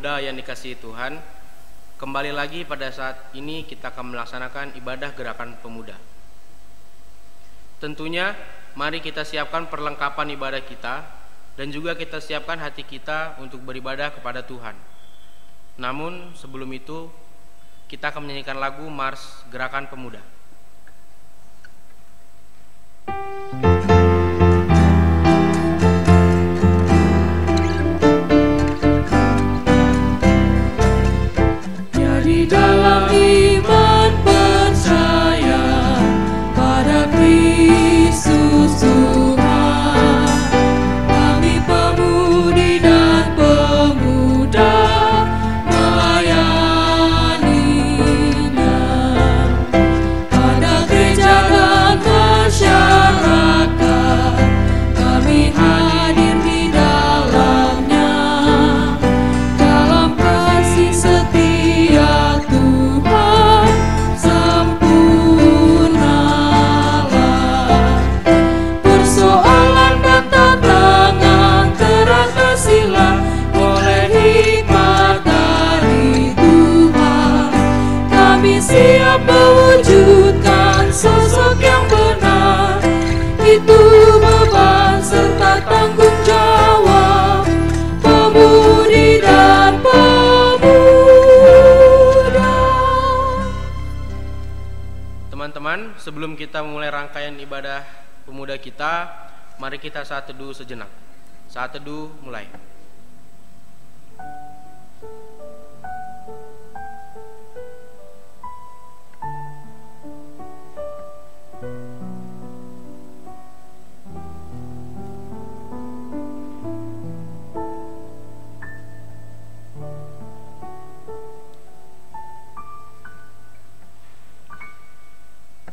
pemuda yang dikasihi Tuhan, kembali lagi pada saat ini kita akan melaksanakan ibadah gerakan pemuda. Tentunya mari kita siapkan perlengkapan ibadah kita dan juga kita siapkan hati kita untuk beribadah kepada Tuhan. Namun sebelum itu kita akan menyanyikan lagu Mars Gerakan Pemuda. Dalam iman percaya pada Kristus Tuhan, kami pemudi dan pemuda melayaninya. Pada gereja dan masyarakat kami hadir di dalamnya, dalam kasih setia Tuhan sempurnalah. Persoalan dan tantangan teratasilah oleh hikmat dari Tuhan. Kami siap mewujudkan sosok yang benar, itu beban serta tanggung jawab pemudi dan pemuda. Teman-teman, sebelum kita mulai rangkaian ibadah pemuda kita, mari kita saat teduh sejenak. Saat teduh mulai.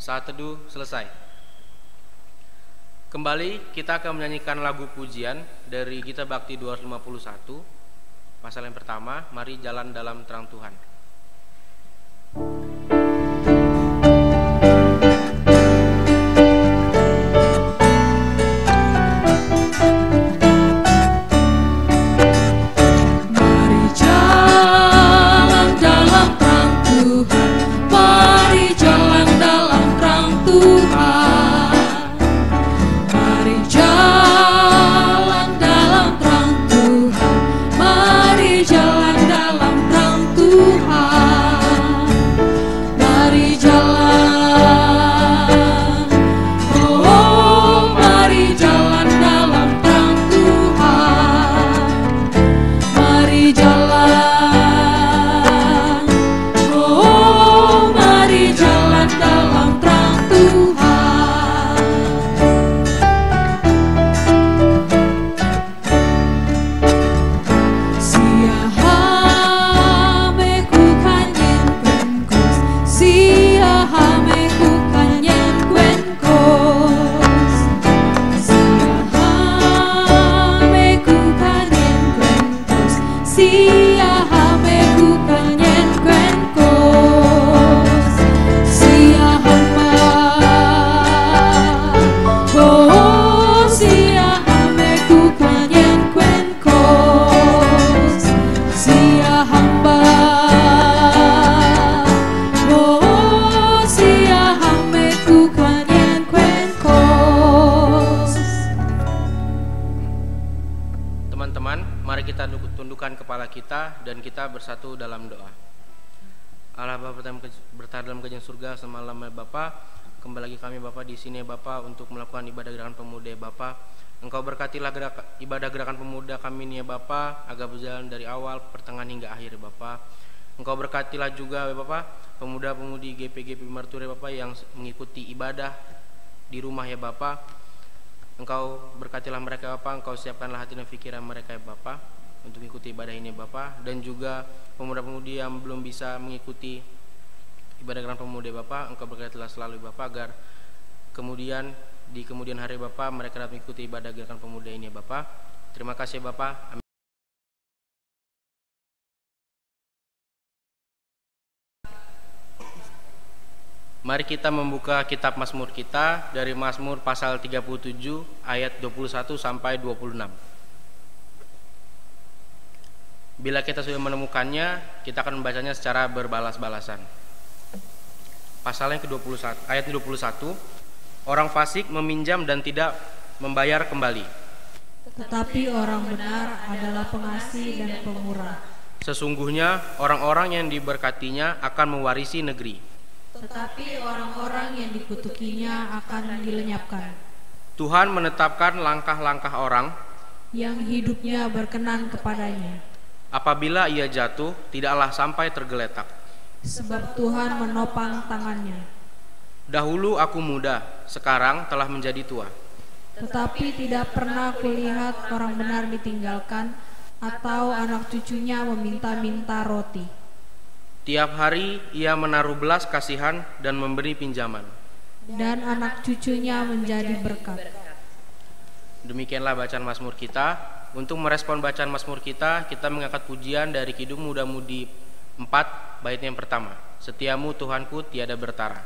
Saat teduh selesai. Kembali kita akan menyanyikan lagu pujian dari Gita Bakti 251. Pasal yang pertama, mari jalan dalam terang Tuhan. Mari jalan dalam terang Tuhan, mari jalan dalam terang Tuhan. Mari jalan dalam terang Tuhan, mari jalan dalam terang Tuhan. Mari jalan, oh mari jalan dalam terang Tuhan. Mari jalan, oh mari jalan dalam terang Tuhan. Siahameku kanyen kwenkos, siahameku kanyen kwenkos, siahameku kanyen kwenkos, siahamba, oh siahameku kanyen kwenkos, siahamba. Teman-teman, mari kita tundukkan kepala kita dan kita bersatu dalam doa. Allah Bapa bertahan dalam kerajaan surga, semalam Bapa, kembali lagi kami Bapa di sini Bapa untuk melakukan ibadah gerakan pemuda Bapa. Engkau berkatilah ibadah gerakan pemuda kami ini ya Bapa, agar berjalan dari awal, pertengahan hingga akhir Bapa. Engkau berkatilah juga Bapa pemuda-pemudi GPGP Marture Bapa yang mengikuti ibadah di rumah ya Bapa. Engkau berkatilah mereka Bapa, Engkau siapkanlah hati dan pikiran mereka ya Bapa untuk mengikuti ibadah ini Bapa, dan juga pemuda-pemudi yang belum bisa mengikuti ibadah gerakan pemuda Bapa, Engkau berkatilah selalu Bapa agar kemudian di kemudian hari Bapa mereka dapat mengikuti ibadah gerakan pemuda ini ya Bapa. Terima kasih Bapa. Amin. Mari kita membuka kitab Mazmur kita dari Mazmur pasal 37 ayat 21 sampai 26. Bila kita sudah menemukannya, kita akan membacanya secara berbalas-balasan. Pasal yang ke-21, ayat 21, orang fasik meminjam dan tidak membayar kembali. Tetapi orang benar adalah pengasih dan pemurah. Sesungguhnya orang-orang yang diberkatinya akan mewarisi negeri. Tetapi orang-orang yang dikutukinya akan dilenyapkan. Tuhan menetapkan langkah-langkah orang Yang hidupnya berkenan kepadanya. apabila ia jatuh, tidaklah sampai tergeletak. Sebab Tuhan menopang tangannya. Dahulu aku muda, sekarang telah menjadi tua. Tetapi tidak pernah kulihat orang benar ditinggalkan, atau anak cucunya meminta-minta roti. Tiap hari ia menaruh belas kasihan dan memberi pinjaman. Dan anak cucunya menjadi berkat. Demikianlah bacaan Mazmur kita. Untuk merespon bacaan Mazmur kita mengangkat pujian dari Kidung Muda-Mudi 4, bait yang pertama. Setiamu Tuhanku tiada bertara.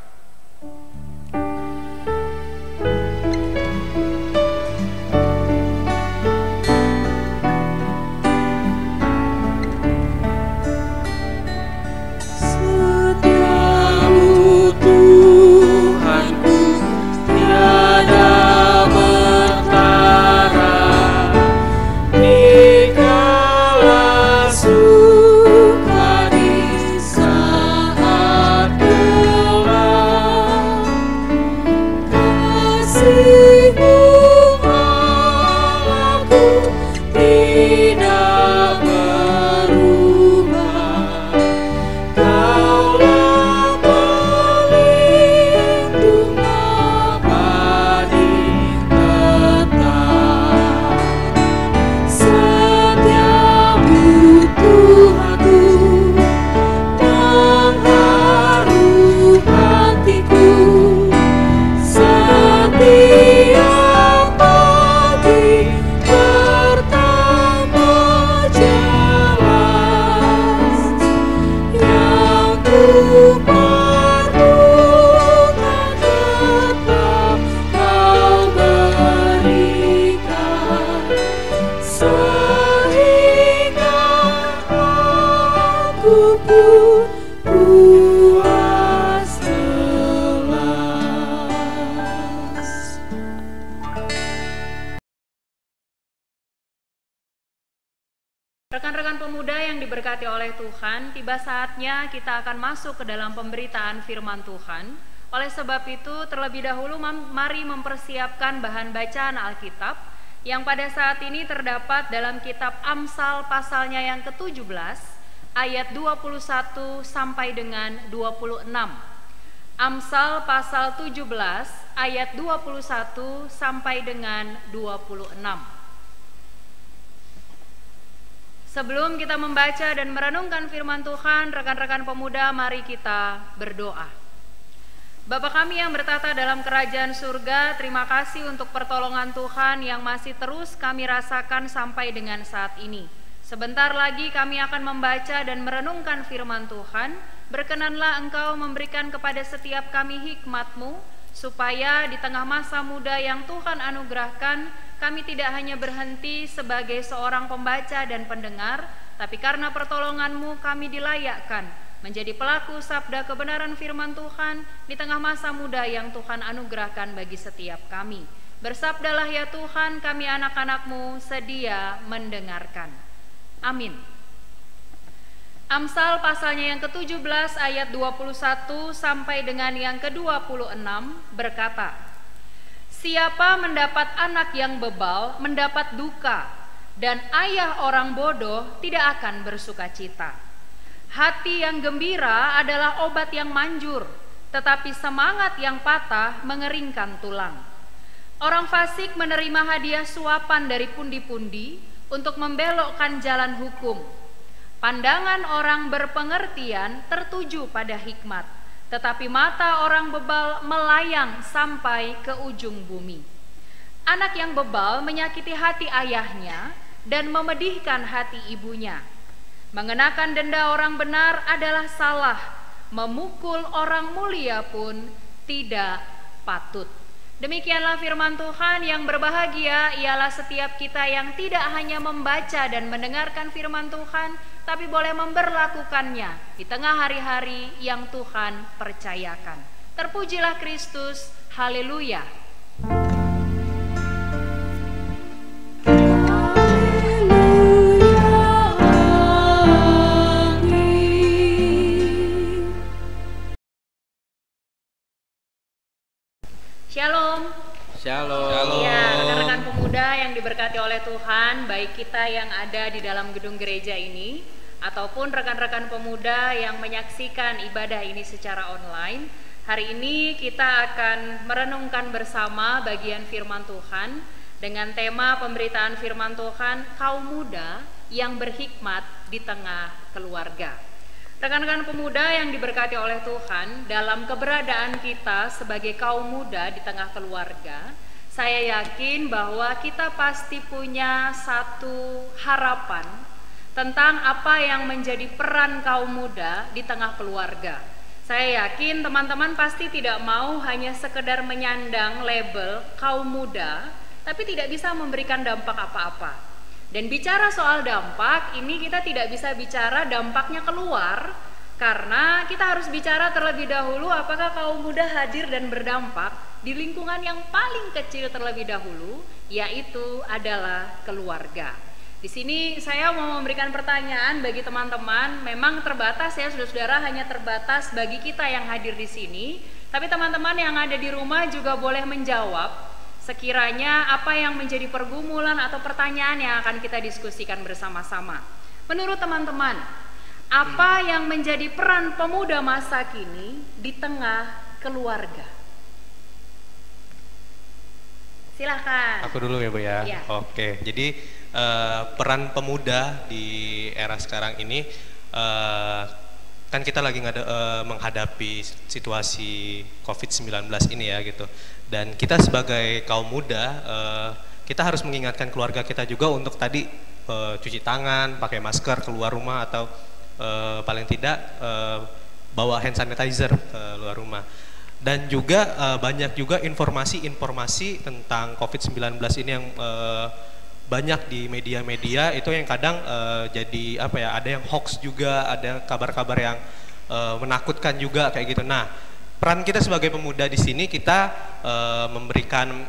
Setiamu Tuhanku tiada bertara, dikala suka di saat gelap. Kasih-Mu Allahku tidak berubah. Kaulah pelindung abadi tetap. Setiamu Tuhanku, pengharu hatiku. Setiap pagi bertambah jelas. Yang ku perlukan tetap Kau berikan, sehingga aku pun puas telas. Rekan-rekan pemuda yang diberkati oleh Tuhan, tiba saatnya kita akan masuk ke dalam pemberitaan firman Tuhan. Oleh sebab itu, terlebih dahulu mari mempersiapkan bahan bacaan Alkitab yang pada saat ini terdapat dalam kitab Amsal pasalnya yang ke-17, ayat 21 sampai dengan 26. Amsal pasal 17, ayat 21 sampai dengan 26. Sebelum kita membaca dan merenungkan firman Tuhan, rekan-rekan pemuda, mari kita berdoa. Bapa kami yang bertata dalam kerajaan surga, terima kasih untuk pertolongan Tuhan yang masih terus kami rasakan sampai dengan saat ini. Sebentar lagi kami akan membaca dan merenungkan firman Tuhan. Berkenanlah Engkau memberikan kepada setiap kami hikmat-Mu, supaya di tengah masa muda yang Tuhan anugerahkan, kami tidak hanya berhenti sebagai seorang pembaca dan pendengar, tapi karena pertolongan-Mu kami dilayakkan menjadi pelaku sabda kebenaran firman Tuhan di tengah masa muda yang Tuhan anugerahkan bagi setiap kami. Bersabdalah ya Tuhan, kami anak-anak-Mu sedia mendengarkan. Amin. Amsal pasalnya yang ke-17 ayat 21 sampai dengan yang ke-26 berkata, siapa mendapat anak yang bebal mendapat duka, dan ayah orang bodoh tidak akan bersukacita. Hati yang gembira adalah obat yang manjur, tetapi semangat yang patah mengeringkan tulang. Orang fasik menerima hadiah suapan dari pundi-pundi untuk membelokkan jalan hukum. Pandangan orang berpengertian tertuju pada hikmat, tetapi mata orang bebal melayang sampai ke ujung bumi. Anak yang bebal menyakiti hati ayahnya dan memedihkan hati ibunya. Mengenakan denda orang benar adalah salah, memukul orang mulia pun tidak patut. Demikianlah firman Tuhan. Yang berbahagia ialah setiap kita yang tidak hanya membaca dan mendengarkan firman Tuhan, tapi boleh memberlakukannya di tengah hari-hari yang Tuhan percayakan. Terpujilah Kristus, haleluya. Shalom. Shalom. Ya, rekan-rekan pemuda yang diberkati oleh Tuhan, baik kita yang ada di dalam gedung gereja ini ataupun rekan-rekan pemuda yang menyaksikan ibadah ini secara online. Hari ini kita akan merenungkan bersama bagian firman Tuhan dengan tema pemberitaan firman Tuhan, kaum muda yang berhikmat di tengah keluarga. Rekan-rekan pemuda yang diberkati oleh Tuhan, dalam keberadaan kita sebagai kaum muda di tengah keluarga, saya yakin bahwa kita pasti punya satu harapan tentang apa yang menjadi peran kaum muda di tengah keluarga. Saya yakin teman-teman pasti tidak mau hanya sekedar menyandang label kaum muda, tapi tidak bisa memberikan dampak apa-apa. Dan bicara soal dampak, ini kita tidak bisa bicara dampaknya keluar, karena kita harus bicara terlebih dahulu apakah kaum muda hadir dan berdampak di lingkungan yang paling kecil terlebih dahulu, yaitu adalah keluarga. Di sini saya mau memberikan pertanyaan bagi teman-teman, memang terbatas ya saudara-saudara, hanya terbatas bagi kita yang hadir di sini, tapi teman-teman yang ada di rumah juga boleh menjawab. Sekiranya apa yang menjadi pergumulan atau pertanyaan yang akan kita diskusikan bersama-sama. Menurut teman-teman, apa yang menjadi peran pemuda masa kini di tengah keluarga? Silahkan. Aku dulu ya Bu ya. Ya. Oke, jadi peran pemuda di era sekarang ini kan kita lagi menghadapi situasi COVID-19 ini ya gitu. Dan kita sebagai kaum muda, kita harus mengingatkan keluarga kita juga untuk tadi cuci tangan, pakai masker keluar rumah, atau paling tidak bawa hand sanitizer keluar rumah. Dan juga banyak juga informasi-informasi tentang COVID-19 ini yang banyak di media-media itu yang kadang jadi apa ya, ada yang hoax juga, ada kabar-kabar yang menakutkan juga kayak gitu. Nah, peran kita sebagai pemuda di sini, kita memberikan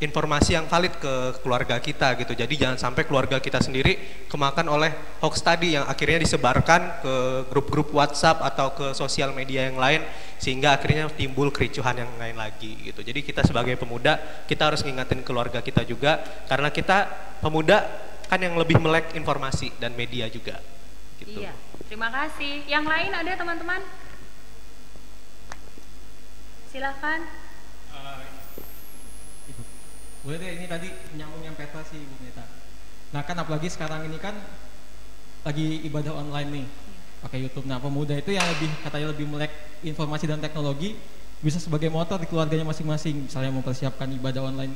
informasi yang valid ke keluarga kita gitu. Jadi jangan sampai keluarga kita sendiri kemakan oleh hoax tadi yang akhirnya disebarkan ke grup-grup WhatsApp atau ke sosial media yang lain, sehingga akhirnya timbul kericuhan yang lain lagi gitu. Jadi kita sebagai pemuda, kita harus ngingetin keluarga kita juga, karena kita pemuda kan yang lebih melek informasi dan media juga gitu. Iya, terima kasih. Yang lain ada teman-teman? Silahkan. Ibu, boleh deh, ini tadi nyambung yang Petra sih Ibu Meta. Nah kan apalagi sekarang ini kan lagi ibadah online nih, pakai YouTube. Nah pemuda itu yang katanya lebih melek informasi dan teknologi, bisa sebagai motor di keluarganya masing-masing. Misalnya mempersiapkan ibadah online.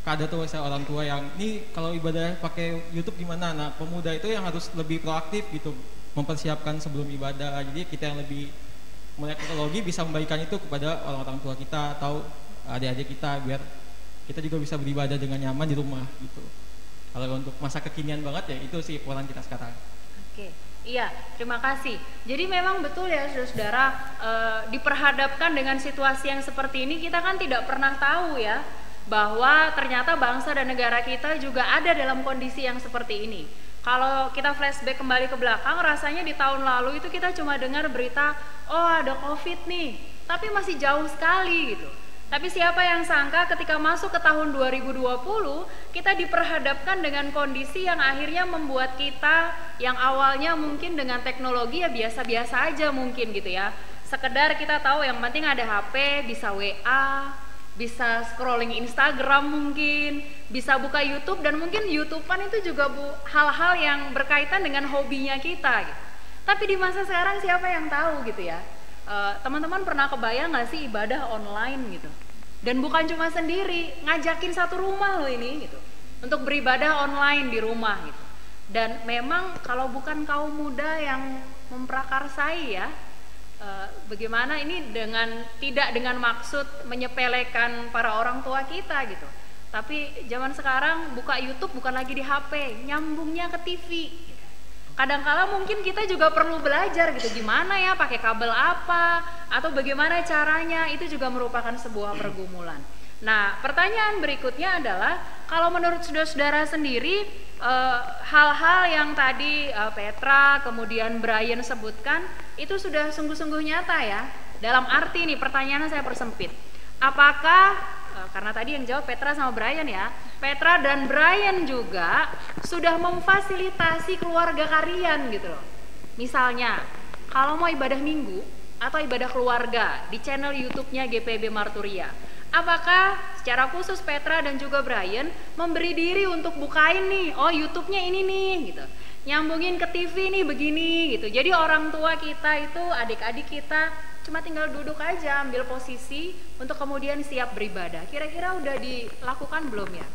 Ada tuh saya orang tua yang ini kalau ibadah pakai YouTube gimana? Nah pemuda itu yang harus lebih proaktif gitu, mempersiapkan sebelum ibadah. Jadi kita yang lebih melek teknologi bisa membagikan itu kepada orang-orang tua kita atau adik-adik kita, biar kita juga bisa beribadah dengan nyaman di rumah gitu. Kalau untuk masa kekinian banget ya itu sih peran kita sekarang. Oke, iya, terima kasih. Jadi memang betul ya saudara-saudara, diperhadapkan dengan situasi yang seperti ini, kita kan tidak pernah tahu ya bahwa ternyata bangsa dan negara kita juga ada dalam kondisi yang seperti ini. Kalau kita flashback kembali ke belakang, rasanya di tahun lalu itu kita cuma dengar berita, oh ada COVID nih, tapi masih jauh sekali gitu. Tapi siapa yang sangka ketika masuk ke tahun 2020, kita diperhadapkan dengan kondisi yang akhirnya membuat kita yang awalnya mungkin dengan teknologi ya biasa-biasa aja mungkin gitu ya. Sekedar kita tahu yang penting ada HP, bisa WA, bisa scrolling Instagram mungkin, bisa buka YouTube, dan mungkin YouTubean itu juga hal-hal yang berkaitan dengan hobinya kita gitu. Tapi di masa sekarang siapa yang tahu gitu ya. Teman-teman pernah kebayang gak sih ibadah online gitu? Dan bukan cuma sendiri, ngajakin satu rumah loh ini gitu, untuk beribadah online di rumah gitu. Dan memang kalau bukan kaum muda yang memprakarsai ya, bagaimana ini tidak dengan maksud menyepelekan para orang tua kita gitu. Tapi zaman sekarang buka YouTube bukan lagi di HP, nyambungnya ke TV. Kadangkala mungkin kita juga perlu belajar gitu, gimana ya pakai kabel apa atau bagaimana caranya, itu juga merupakan sebuah pergumulan. Nah, pertanyaan berikutnya adalah kalau menurut saudara-saudara sendiri hal-hal yang tadi Petra kemudian Brian sebutkan itu sudah sungguh-sungguh nyata ya. Dalam arti nih pertanyaannya saya persempit. Apakah karena tadi yang jawab Petra sama Brian ya, Petra dan Brian juga sudah memfasilitasi keluarga kalian gitu loh. Misalnya kalau mau ibadah minggu atau ibadah keluarga di channel YouTube-nya GPB Marturia, apakah secara khusus Petra dan juga Brian memberi diri untuk bukain nih, oh YouTube-nya ini nih gitu, nyambungin ke TV nih begini gitu. Jadi orang tua kita itu, adik-adik kita cuma tinggal duduk aja, ambil posisi untuk kemudian siap beribadah. Kira-kira udah dilakukan belum ya?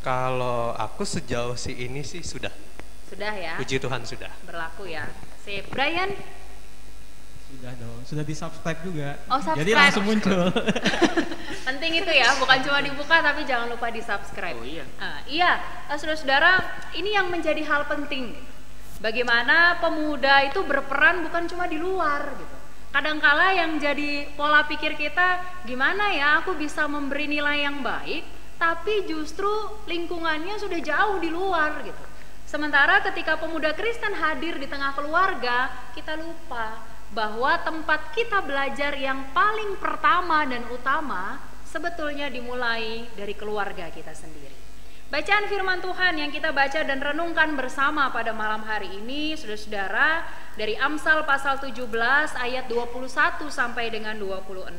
Kalau aku sejauh ini sih sudah. Sudah ya? Puji Tuhan sudah. Berlaku ya. Sip. Brian? Sudah dong, sudah di subscribe juga. Oh, subscribe. Jadi langsung muncul. Penting itu ya, bukan cuma dibuka tapi jangan lupa di subscribe. Oh iya. Iya, saudara-saudara, ini yang menjadi hal penting. Bagaimana pemuda itu berperan bukan cuma di luar gitu. Kadangkala yang jadi pola pikir kita, gimana ya aku bisa memberi nilai yang baik, tapi justru lingkungannya sudah jauh di luar gitu. Sementara ketika pemuda Kristen hadir di tengah keluarga, kita lupa bahwa tempat kita belajar yang paling pertama dan utama sebetulnya dimulai dari keluarga kita sendiri. Bacaan firman Tuhan yang kita baca dan renungkan bersama pada malam hari ini, saudara-saudara, dari Amsal pasal 17 ayat 21 sampai dengan 26,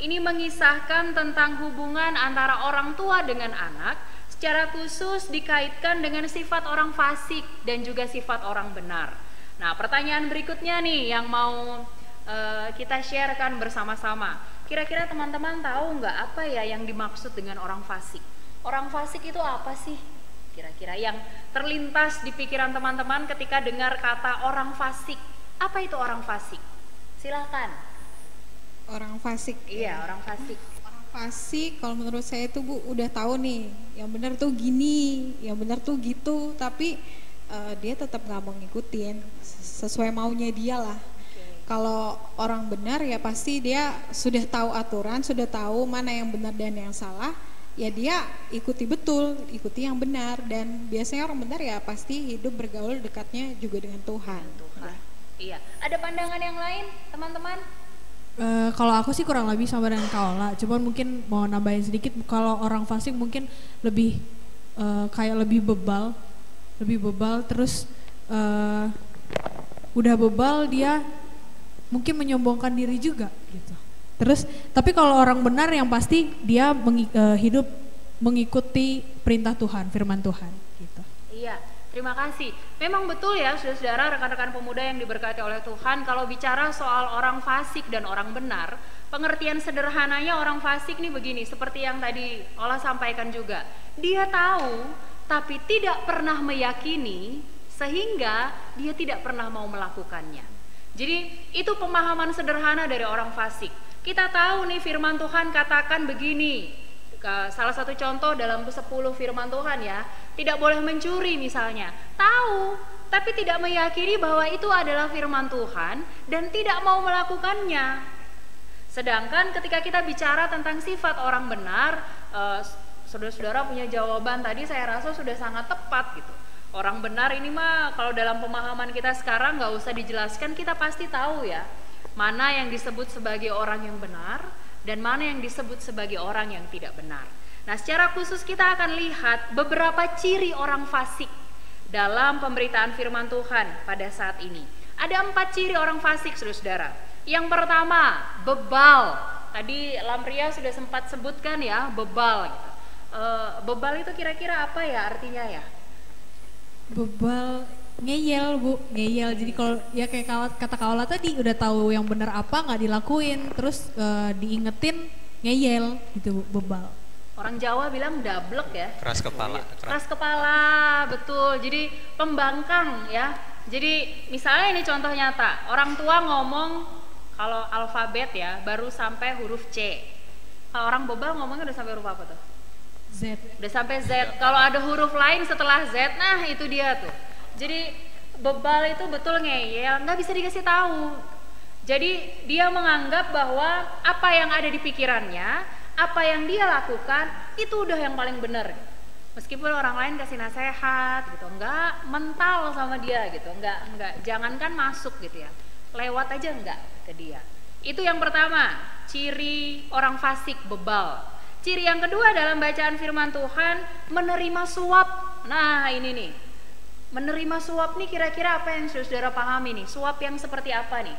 ini mengisahkan tentang hubungan antara orang tua dengan anak, secara khusus dikaitkan dengan sifat orang fasik dan juga sifat orang benar. Nah, pertanyaan berikutnya nih yang mau kita sharekan bersama-sama. Kira-kira teman-teman tahu nggak apa ya yang dimaksud dengan orang fasik? Orang fasik itu apa sih? Kira-kira yang terlintas di pikiran teman-teman ketika dengar kata orang fasik. Apa itu orang fasik? Silakan. Orang fasik. Iya, orang fasik. Orang fasik kalau menurut saya itu Bu udah tahu nih, yang benar tuh gini, yang benar tuh gitu, tapi dia tetap nggak mau ngikutin sesuai maunya dia lah. Kalau orang benar ya pasti dia sudah tahu aturan, sudah tahu mana yang benar dan yang salah, ya dia ikuti betul, ikuti yang benar. Dan biasanya orang benar ya pasti hidup bergaul dekatnya juga dengan Tuhan. Iya. Ada pandangan yang lain teman-teman? Kalau aku sih kurang lebih sama dengan Kaola, cuman mungkin mau nambahin sedikit. Kalau orang fasik mungkin lebih kayak lebih bebal terus udah bebal dia mungkin menyombongkan diri juga gitu. Terus tapi kalau orang benar yang pasti dia hidup mengikuti perintah Tuhan, firman Tuhan gitu. Iya, terima kasih. Memang betul ya saudara-saudara, rekan-rekan pemuda yang diberkati oleh Tuhan, kalau bicara soal orang fasik dan orang benar, pengertian sederhananya orang fasik nih begini, seperti yang tadi Ola sampaikan juga. Dia tahu tapi tidak pernah meyakini sehingga dia tidak pernah mau melakukannya. Jadi itu pemahaman sederhana dari orang fasik. Kita tahu nih firman Tuhan katakan begini, salah satu contoh dalam 10 firman Tuhan ya, tidak boleh mencuri misalnya. Tahu, tapi tidak meyakini bahwa itu adalah firman Tuhan dan tidak mau melakukannya. Sedangkan ketika kita bicara tentang sifat orang benar, saudara-saudara punya jawaban tadi saya rasa sudah sangat tepat gitu. Orang benar ini mah kalau dalam pemahaman kita sekarang nggak usah dijelaskan, kita pasti tahu ya mana yang disebut sebagai orang yang benar dan mana yang disebut sebagai orang yang tidak benar. Nah, secara khusus kita akan lihat beberapa ciri orang fasik dalam pemberitaan firman Tuhan pada saat ini. Ada 4 ciri orang fasik, saudara-saudara. Yang pertama, bebal. Tadi Lamria sudah sempat sebutkan ya, bebal gitu. Bebal itu kira-kira apa ya artinya ya? Bebal, ngeyel Bu, ngeyel. Jadi kalau ya kayak kata Kaola tadi udah tahu yang benar apa nggak dilakuin, terus diingetin ngeyel gitu Bu, bebal. Orang Jawa bilang dablek ya. Keras kepala. Keras kepala, betul. Jadi pembangkang ya. Jadi misalnya ini contoh nyata, orang tua ngomong Kalau alfabet ya baru sampai huruf C. Kalau orang bebal ngomongnya udah sampai huruf apa tuh? Z. Udah sampai Z. Kalau ada huruf lain setelah Z, nah itu dia tuh. Jadi bebal itu betul ngeyel, nggak bisa dikasih tahu. Jadi dia menganggap bahwa apa yang ada di pikirannya, apa yang dia lakukan itu udah yang paling benar. Meskipun orang lain kasih nasihat gitu, enggak mental sama dia gitu, enggak jangankan masuk gitu ya, lewat aja enggak ke dia. Itu yang pertama, ciri orang fasik bebal. Ciri yang kedua dalam bacaan firman Tuhan, menerima suap. Nah ini nih, menerima suap nih kira-kira apa yang saudara pahami nih? Suap yang seperti apa nih?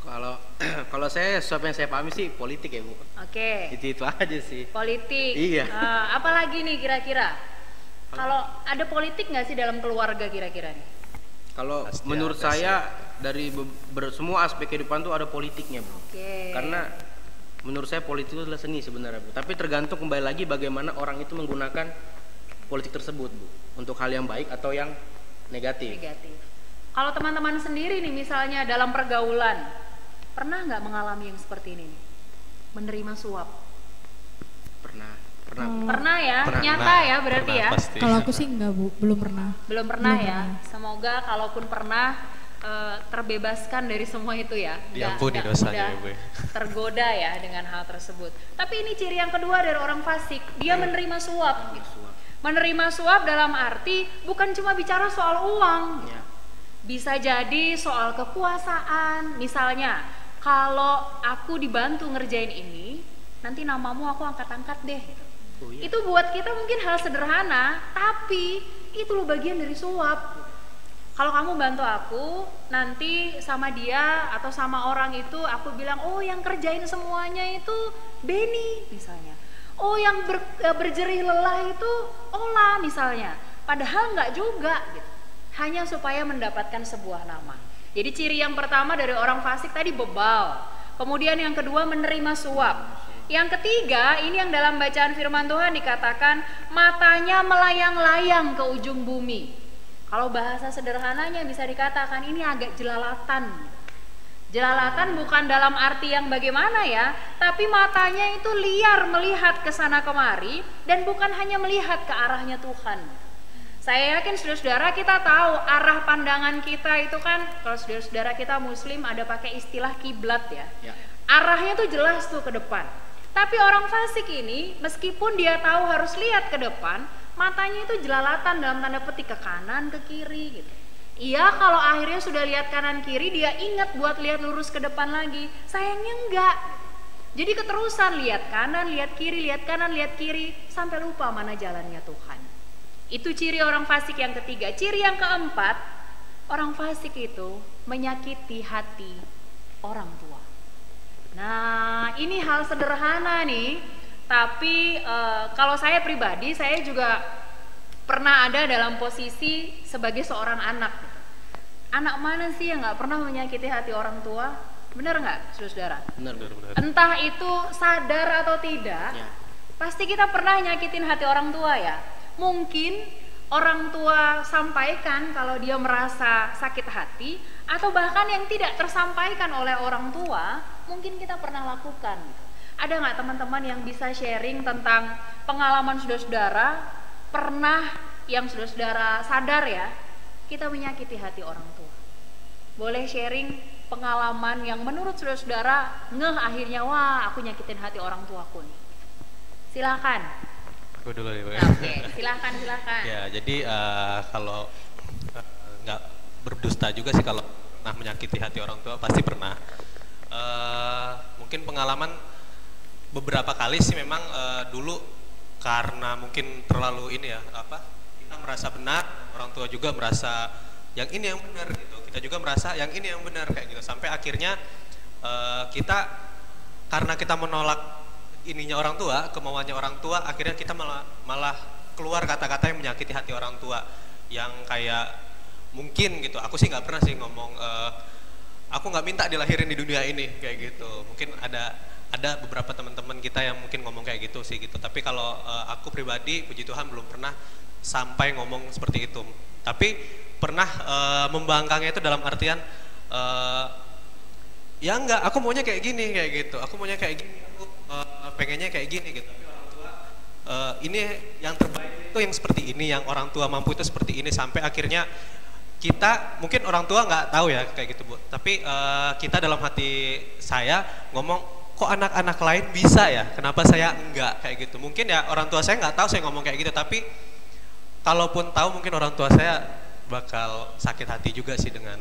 Kalau saya suap yang saya pahami sih politik ya Bu. Oke. Itu aja sih. Politik. Iya. Apalagi nih kira-kira? Kalau ada politik nggak sih dalam keluarga kira-kira nih? Kalau Pasti menurut ada saya dari semua aspek kehidupan tuh ada politiknya Bu. Oke. Karena menurut saya politik itu adalah seni sebenarnya Bu. Tapi tergantung kembali lagi bagaimana orang itu menggunakan politik tersebut Bu. Untuk hal yang baik atau yang negatif. Negatif. Kalau teman-teman sendiri nih misalnya dalam pergaulan, pernah nggak mengalami yang seperti ini nih? Menerima suap? Pernah. Pernah ya? Pernah. Nyata ya berarti ya? Pasti. Kalau aku sih enggak Bu, belum pernah. Belum pernah Belum ya? pernah. Semoga kalaupun pernah terbebaskan dari semua itu ya. Diampuni Nggak dosanya, mudah Ibu. tergoda ya dengan hal tersebut. Tapi ini ciri yang kedua dari orang fasik, dia menerima suap. Gitu. Menerima suap dalam arti bukan cuma bicara soal uang. Ya. Bisa jadi soal kekuasaan, misalnya kalau aku dibantu ngerjain ini, nanti namamu aku angkat-angkat deh. Oh, iya. Itu buat kita mungkin hal sederhana, tapi itu loh bagian dari suap. Kalau kamu bantu aku, nanti sama dia atau sama orang itu aku bilang, oh yang kerjain semuanya itu Benny misalnya. Oh yang berjerih lelah itu Ola misalnya. Padahal nggak juga gitu. Hanya supaya mendapatkan sebuah nama. Jadi ciri yang pertama dari orang fasik tadi bebal. Kemudian yang kedua menerima suap. Yang ketiga ini yang dalam bacaan firman Tuhan dikatakan matanya melayang-layang ke ujung bumi. Kalau bahasa sederhananya bisa dikatakan ini agak jelalatan. Jelalatan bukan dalam arti yang bagaimana ya, tapi matanya itu liar melihat ke sana kemari dan bukan hanya melihat ke arahnya Tuhan. Saya yakin saudara-saudara kita tahu arah pandangan kita itu kan, kalau saudara-saudara kita muslim ada pakai istilah kiblat ya. Arahnya tuh jelas tuh ke depan. Tapi orang fasik ini meskipun dia tahu harus lihat ke depan, matanya itu jelalatan dalam tanda petik ke kanan ke kiri gitu. Iya kalau akhirnya sudah lihat kanan kiri dia ingat buat lihat lurus ke depan lagi. Sayangnya enggak. Jadi keterusan lihat kanan, lihat kiri, lihat kanan, lihat kiri sampai lupa mana jalannya Tuhan. Itu ciri orang fasik yang ketiga. Ciri yang keempat, orang fasik itu menyakiti hati orang tua. Nah, ini hal sederhana nih, tapi kalau saya pribadi, saya juga pernah ada dalam posisi sebagai seorang anak. Anak mana sih yang nggak pernah menyakiti hati orang tua? Bener nggak, saudara? Benar. Entah itu sadar atau tidak, Ya. pasti kita pernah nyakitin hati orang tua ya. Mungkin orang tua sampaikan kalau dia merasa sakit hati, atau bahkan yang tidak tersampaikan oleh orang tua, mungkin kita pernah lakukan. Ada nggak teman-teman yang bisa sharing tentang pengalaman saudara-saudara pernah yang saudara-saudara sadar ya, kita menyakiti hati orang tua? Boleh sharing pengalaman yang menurut saudara-saudara ngeh akhirnya, wah aku nyakitin hati orang tuaku nih. Silakan. Aku dulu deh, Bu. Oke, silakan. Ya, jadi kalau nggak berdusta juga sih kalau pernah menyakiti hati orang tua, pasti pernah. Mungkin pengalaman beberapa kali sih memang dulu karena mungkin terlalu ini ya, kita merasa benar, orang tua juga merasa yang ini yang benar gitu. Kita juga merasa yang ini yang benar kayak gitu. Sampai akhirnya kita karena kita menolak ininya orang tua, kemauannya orang tua, akhirnya kita malah keluar kata-kata yang menyakiti hati orang tua, yang kayak mungkin gitu. Aku sih nggak pernah sih ngomong aku nggak minta dilahirin di dunia ini kayak gitu. Mungkin ada beberapa teman-teman kita yang mungkin ngomong kayak gitu sih gitu. Tapi kalau aku pribadi, puji Tuhan belum pernah sampai ngomong seperti itu. Tapi pernah membangkangnya itu dalam artian ya enggak, aku maunya kayak gini, kayak gitu, aku maunya kayak gini, aku pengennya kayak gini gitu. Tapi orang tua ini yang terbaik itu yang seperti ini, yang orang tua mampu itu seperti ini, sampai akhirnya kita, mungkin orang tua nggak tahu ya kayak gitu Bu, tapi kita dalam hati saya ngomong, kok anak-anak lain bisa ya, kenapa saya enggak, kayak gitu. Mungkin ya orang tua saya nggak tahu saya ngomong kayak gitu, tapi kalaupun tahu mungkin orang tua saya bakal sakit hati juga sih dengan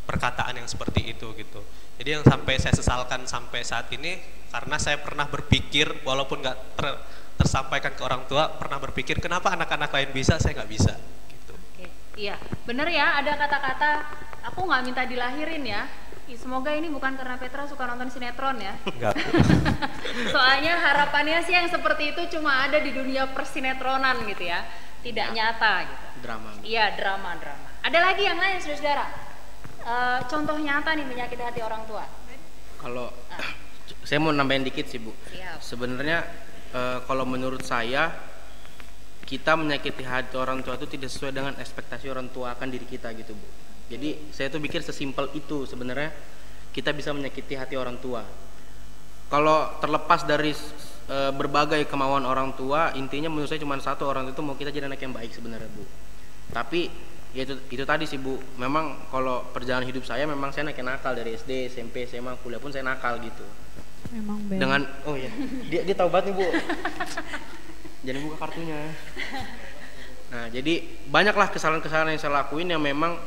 perkataan yang seperti itu gitu. Jadi yang sampai saya sesalkan sampai saat ini, karena saya pernah berpikir, walaupun nggak tersampaikan ke orang tua, pernah berpikir kenapa anak-anak lain bisa, saya nggak bisa gitu. Oke, iya bener ya, ada kata-kata aku nggak minta dilahirin ya. Semoga ini bukan karena Petra suka nonton sinetron ya. Enggak. Soalnya harapannya sih yang seperti itu cuma ada di dunia persinetronan gitu ya, tidak nyata gitu. Drama. Iya, drama. Ada lagi yang lain saudara? Contoh nyata nih menyakiti hati orang tua. Kalau saya mau nambahin dikit sih Bu. Siap. Sebenarnya kalau menurut saya, kita menyakiti hati orang tua itu tidak sesuai dengan ekspektasi orang tua akan diri kita gitu Bu. Jadi saya tuh pikir sesimpel itu sebenarnya kita bisa menyakiti hati orang tua. Kalau terlepas dari berbagai kemauan orang tua, intinya menurut saya cuma satu, orang itu mau kita jadi anak yang baik sebenarnya Bu. Tapi ya itu tadi sih Bu, memang kalau perjalanan hidup saya memang saya anak yang nakal dari SD, SMP, SMA, kuliah pun saya nakal gitu. Memang Ben. Dengan oh ya, dia tahu banget nih Bu. Jangan buka kartunya. Nah, jadi banyaklah kesalahan-kesalahan yang saya lakuin yang memang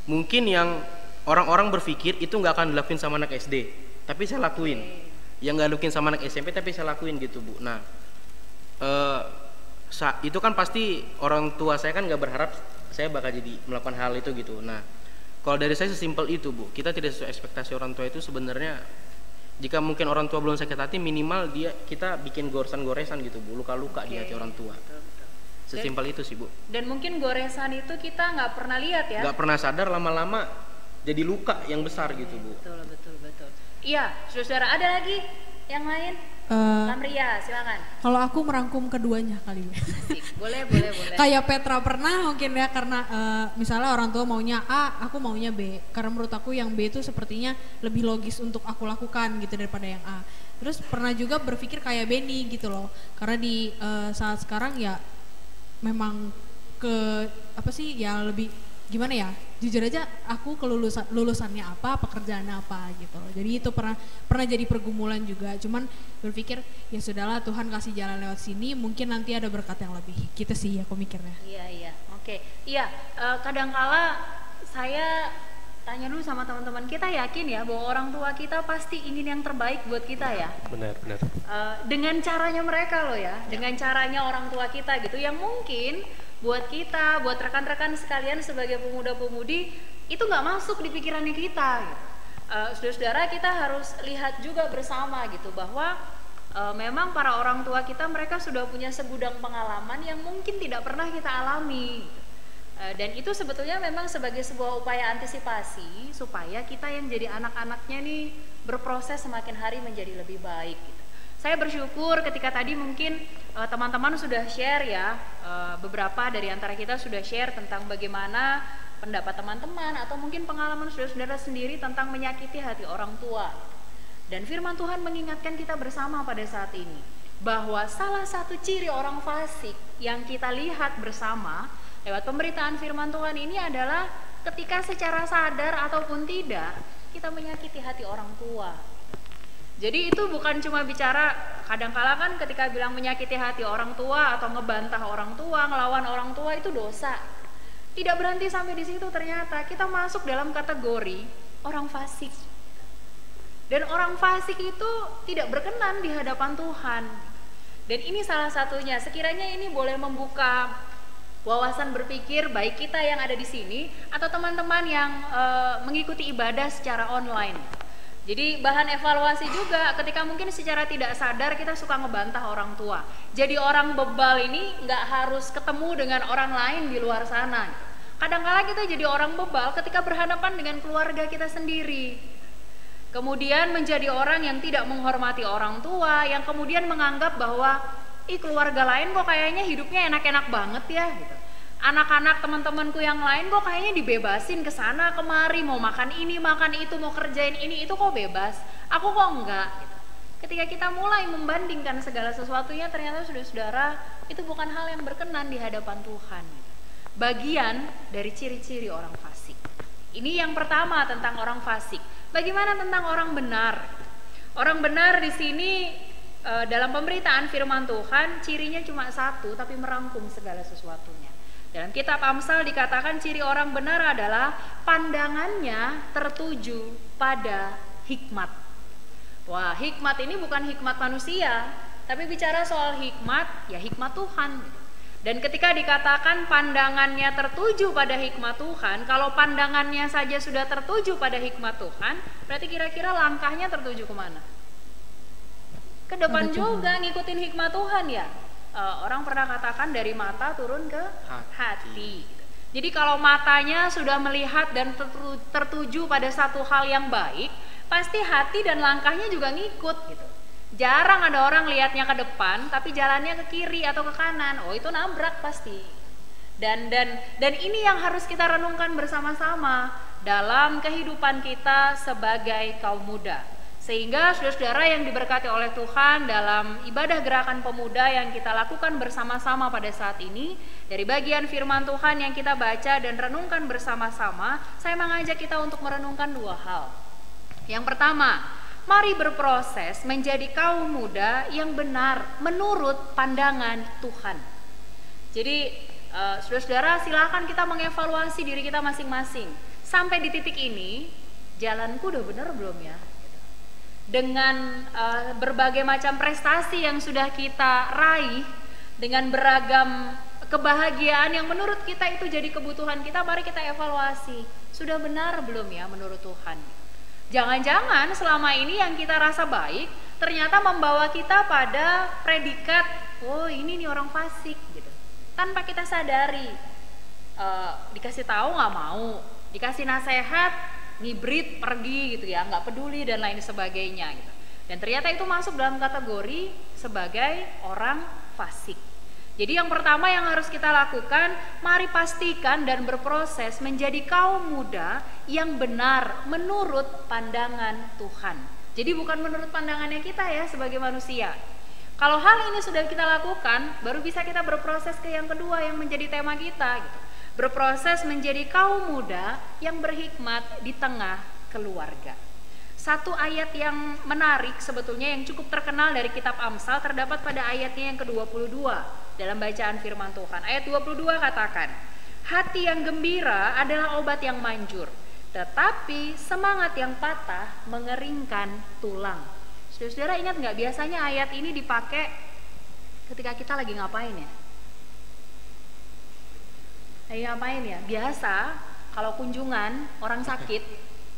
mungkin yang orang-orang berpikir itu nggak akan dilakuin sama anak SD, tapi saya lakuin. Yang nggak dilakuin sama anak SMP tapi saya lakuin gitu Bu. Nah, itu kan pasti orang tua saya kan nggak berharap saya bakal jadi melakukan hal itu gitu. Nah, kalau dari saya sesimpel itu Bu, kita tidak sesuai ekspektasi orang tua itu sebenarnya, jika mungkin orang tua belum sakit hati, minimal kita bikin goresan-goresan gitu Bu, luka-luka di hati orang tua. Sesimpel itu sih Bu. Dan mungkin goresan itu kita nggak pernah lihat ya. Nggak pernah sadar, lama-lama jadi luka yang besar gitu Bu. Betul. Iya, saudara, ada lagi yang lain? Lamria, silakan. Kalau aku merangkum keduanya kali ya. Boleh. Kayak Petra pernah mungkin ya, karena misalnya orang tua maunya A, aku maunya B. Karena menurut aku yang B itu sepertinya lebih logis untuk aku lakukan gitu daripada yang A. Terus pernah juga berpikir kayak Benny gitu loh. Karena di saat sekarang ya memang ya lebih gimana ya, jujur aja aku lulusannya apa, pekerjaannya apa gitu loh. Jadi itu pernah jadi pergumulan juga, cuman berpikir ya sudahlah, Tuhan kasih jalan lewat sini, mungkin nanti ada berkat yang lebih gitu sih aku mikirnya. Iya, oke. Iya, kadangkala saya tanya dulu sama teman-teman, kita yakin ya bahwa orang tua kita pasti ingin yang terbaik buat kita ya. Benar. Dengan caranya mereka loh ya, dengan caranya orang tua kita gitu, yang mungkin buat kita, buat rekan-rekan sekalian sebagai pemuda-pemudi itu nggak masuk di pikirannya kita. Gitu. Saudara-saudara, kita harus lihat juga bersama gitu bahwa memang para orang tua kita, mereka sudah punya segudang pengalaman yang mungkin tidak pernah kita alami. Dan itu sebetulnya memang sebagai sebuah upaya antisipasi supaya kita yang jadi anak-anaknya nih berproses semakin hari menjadi lebih baik. Gitu. Saya bersyukur ketika tadi mungkin teman-teman sudah share ya, beberapa dari antara kita sudah share tentang bagaimana pendapat teman-teman atau mungkin pengalaman saudara-saudara sendiri tentang menyakiti hati orang tua. Dan firman Tuhan mengingatkan kita bersama pada saat ini bahwa salah satu ciri orang fasik yang kita lihat bersama lewat pemberitaan firman Tuhan ini adalah ketika secara sadar ataupun tidak kita menyakiti hati orang tua. Jadi itu bukan cuma bicara, kadangkala kan ketika bilang menyakiti hati orang tua atau ngebantah orang tua, ngelawan orang tua itu dosa. Tidak berhenti sampai di situ, ternyata kita masuk dalam kategori orang fasik. Dan orang fasik itu tidak berkenan di hadapan Tuhan. Dan ini salah satunya, sekiranya ini boleh membuka wawasan berpikir baik kita yang ada di sini atau teman-teman yang mengikuti ibadah secara online. Jadi bahan evaluasi juga ketika mungkin secara tidak sadar kita suka ngebantah orang tua. Jadi orang bebal ini nggak harus ketemu dengan orang lain di luar sana. Kadang-kala kita jadi orang bebal ketika berhadapan dengan keluarga kita sendiri. Kemudian menjadi orang yang tidak menghormati orang tua, yang kemudian menganggap bahwa keluarga lain kok kayaknya hidupnya enak-enak banget ya gitu. Anak-anak teman-temanku yang lain kok kayaknya dibebasin ke sana kemari, mau makan ini, makan itu, mau kerjain ini, itu kok bebas. Aku kok enggak gitu. Ketika kita mulai membandingkan segala sesuatunya, ternyata saudara-saudara itu bukan hal yang berkenan di hadapan Tuhan. Bagian dari ciri-ciri orang fasik. Ini yang pertama tentang orang fasik. Bagaimana tentang orang benar? Orang benar di sini dalam pemberitaan firman Tuhan cirinya cuma satu, tapi merangkum segala sesuatunya. Dalam kitab Amsal dikatakan ciri orang benar adalah pandangannya tertuju pada hikmat. Wah, hikmat ini bukan hikmat manusia, tapi bicara soal hikmat, ya hikmat Tuhan. Dan ketika dikatakan pandangannya tertuju pada hikmat Tuhan, kalau pandangannya saja sudah tertuju pada hikmat Tuhan, berarti kira-kira langkahnya tertuju kemana? Ke depan juga ngikutin hikmat Tuhan ya. Orang pernah katakan dari mata turun ke hati. Jadi kalau matanya sudah melihat dan tertuju pada satu hal yang baik, pasti hati dan langkahnya juga ngikut gitu. Jarang ada orang lihatnya ke depan tapi jalannya ke kiri atau ke kanan. Oh, itu nabrak pasti. Dan ini yang harus kita renungkan bersama-sama dalam kehidupan kita sebagai kaum muda. Sehingga saudara-saudara yang diberkati oleh Tuhan dalam ibadah gerakan pemuda yang kita lakukan bersama-sama pada saat ini, dari bagian firman Tuhan yang kita baca dan renungkan bersama-sama, saya mengajak kita untuk merenungkan dua hal. Yang pertama, mari berproses menjadi kaum muda yang benar menurut pandangan Tuhan. Jadi saudara-saudara, silakan kita mengevaluasi diri kita masing-masing. Sampai di titik ini, jalanku udah benar belum ya? Dengan berbagai macam prestasi yang sudah kita raih, dengan beragam kebahagiaan yang menurut kita itu jadi kebutuhan kita, mari kita evaluasi, sudah benar belum ya menurut Tuhan? Jangan-jangan selama ini yang kita rasa baik ternyata membawa kita pada predikat, oh ini nih orang fasik gitu, tanpa kita sadari. Dikasih tahu nggak mau, dikasih nasihat ngibrit, pergi gitu ya, nggak peduli dan lain sebagainya gitu. Dan ternyata itu masuk dalam kategori sebagai orang fasik. Jadi yang pertama yang harus kita lakukan, mari pastikan dan berproses menjadi kaum muda yang benar menurut pandangan Tuhan. Jadi bukan menurut pandangannya kita ya sebagai manusia. Kalau hal ini sudah kita lakukan, baru bisa kita berproses ke yang kedua yang menjadi tema kita gitu. Berproses menjadi kaum muda yang berhikmat di tengah keluarga. Satu ayat yang menarik sebetulnya yang cukup terkenal dari kitab Amsal terdapat pada ayatnya yang ke-22 dalam bacaan firman Tuhan. Ayat 22 katakan, hati yang gembira adalah obat yang manjur, tetapi semangat yang patah mengeringkan tulang. Saudara-saudara ingat nggak, biasanya ayat ini dipakai ketika kita lagi ngapain ya? Lagi ngapain ya? Biasa kalau kunjungan orang sakit,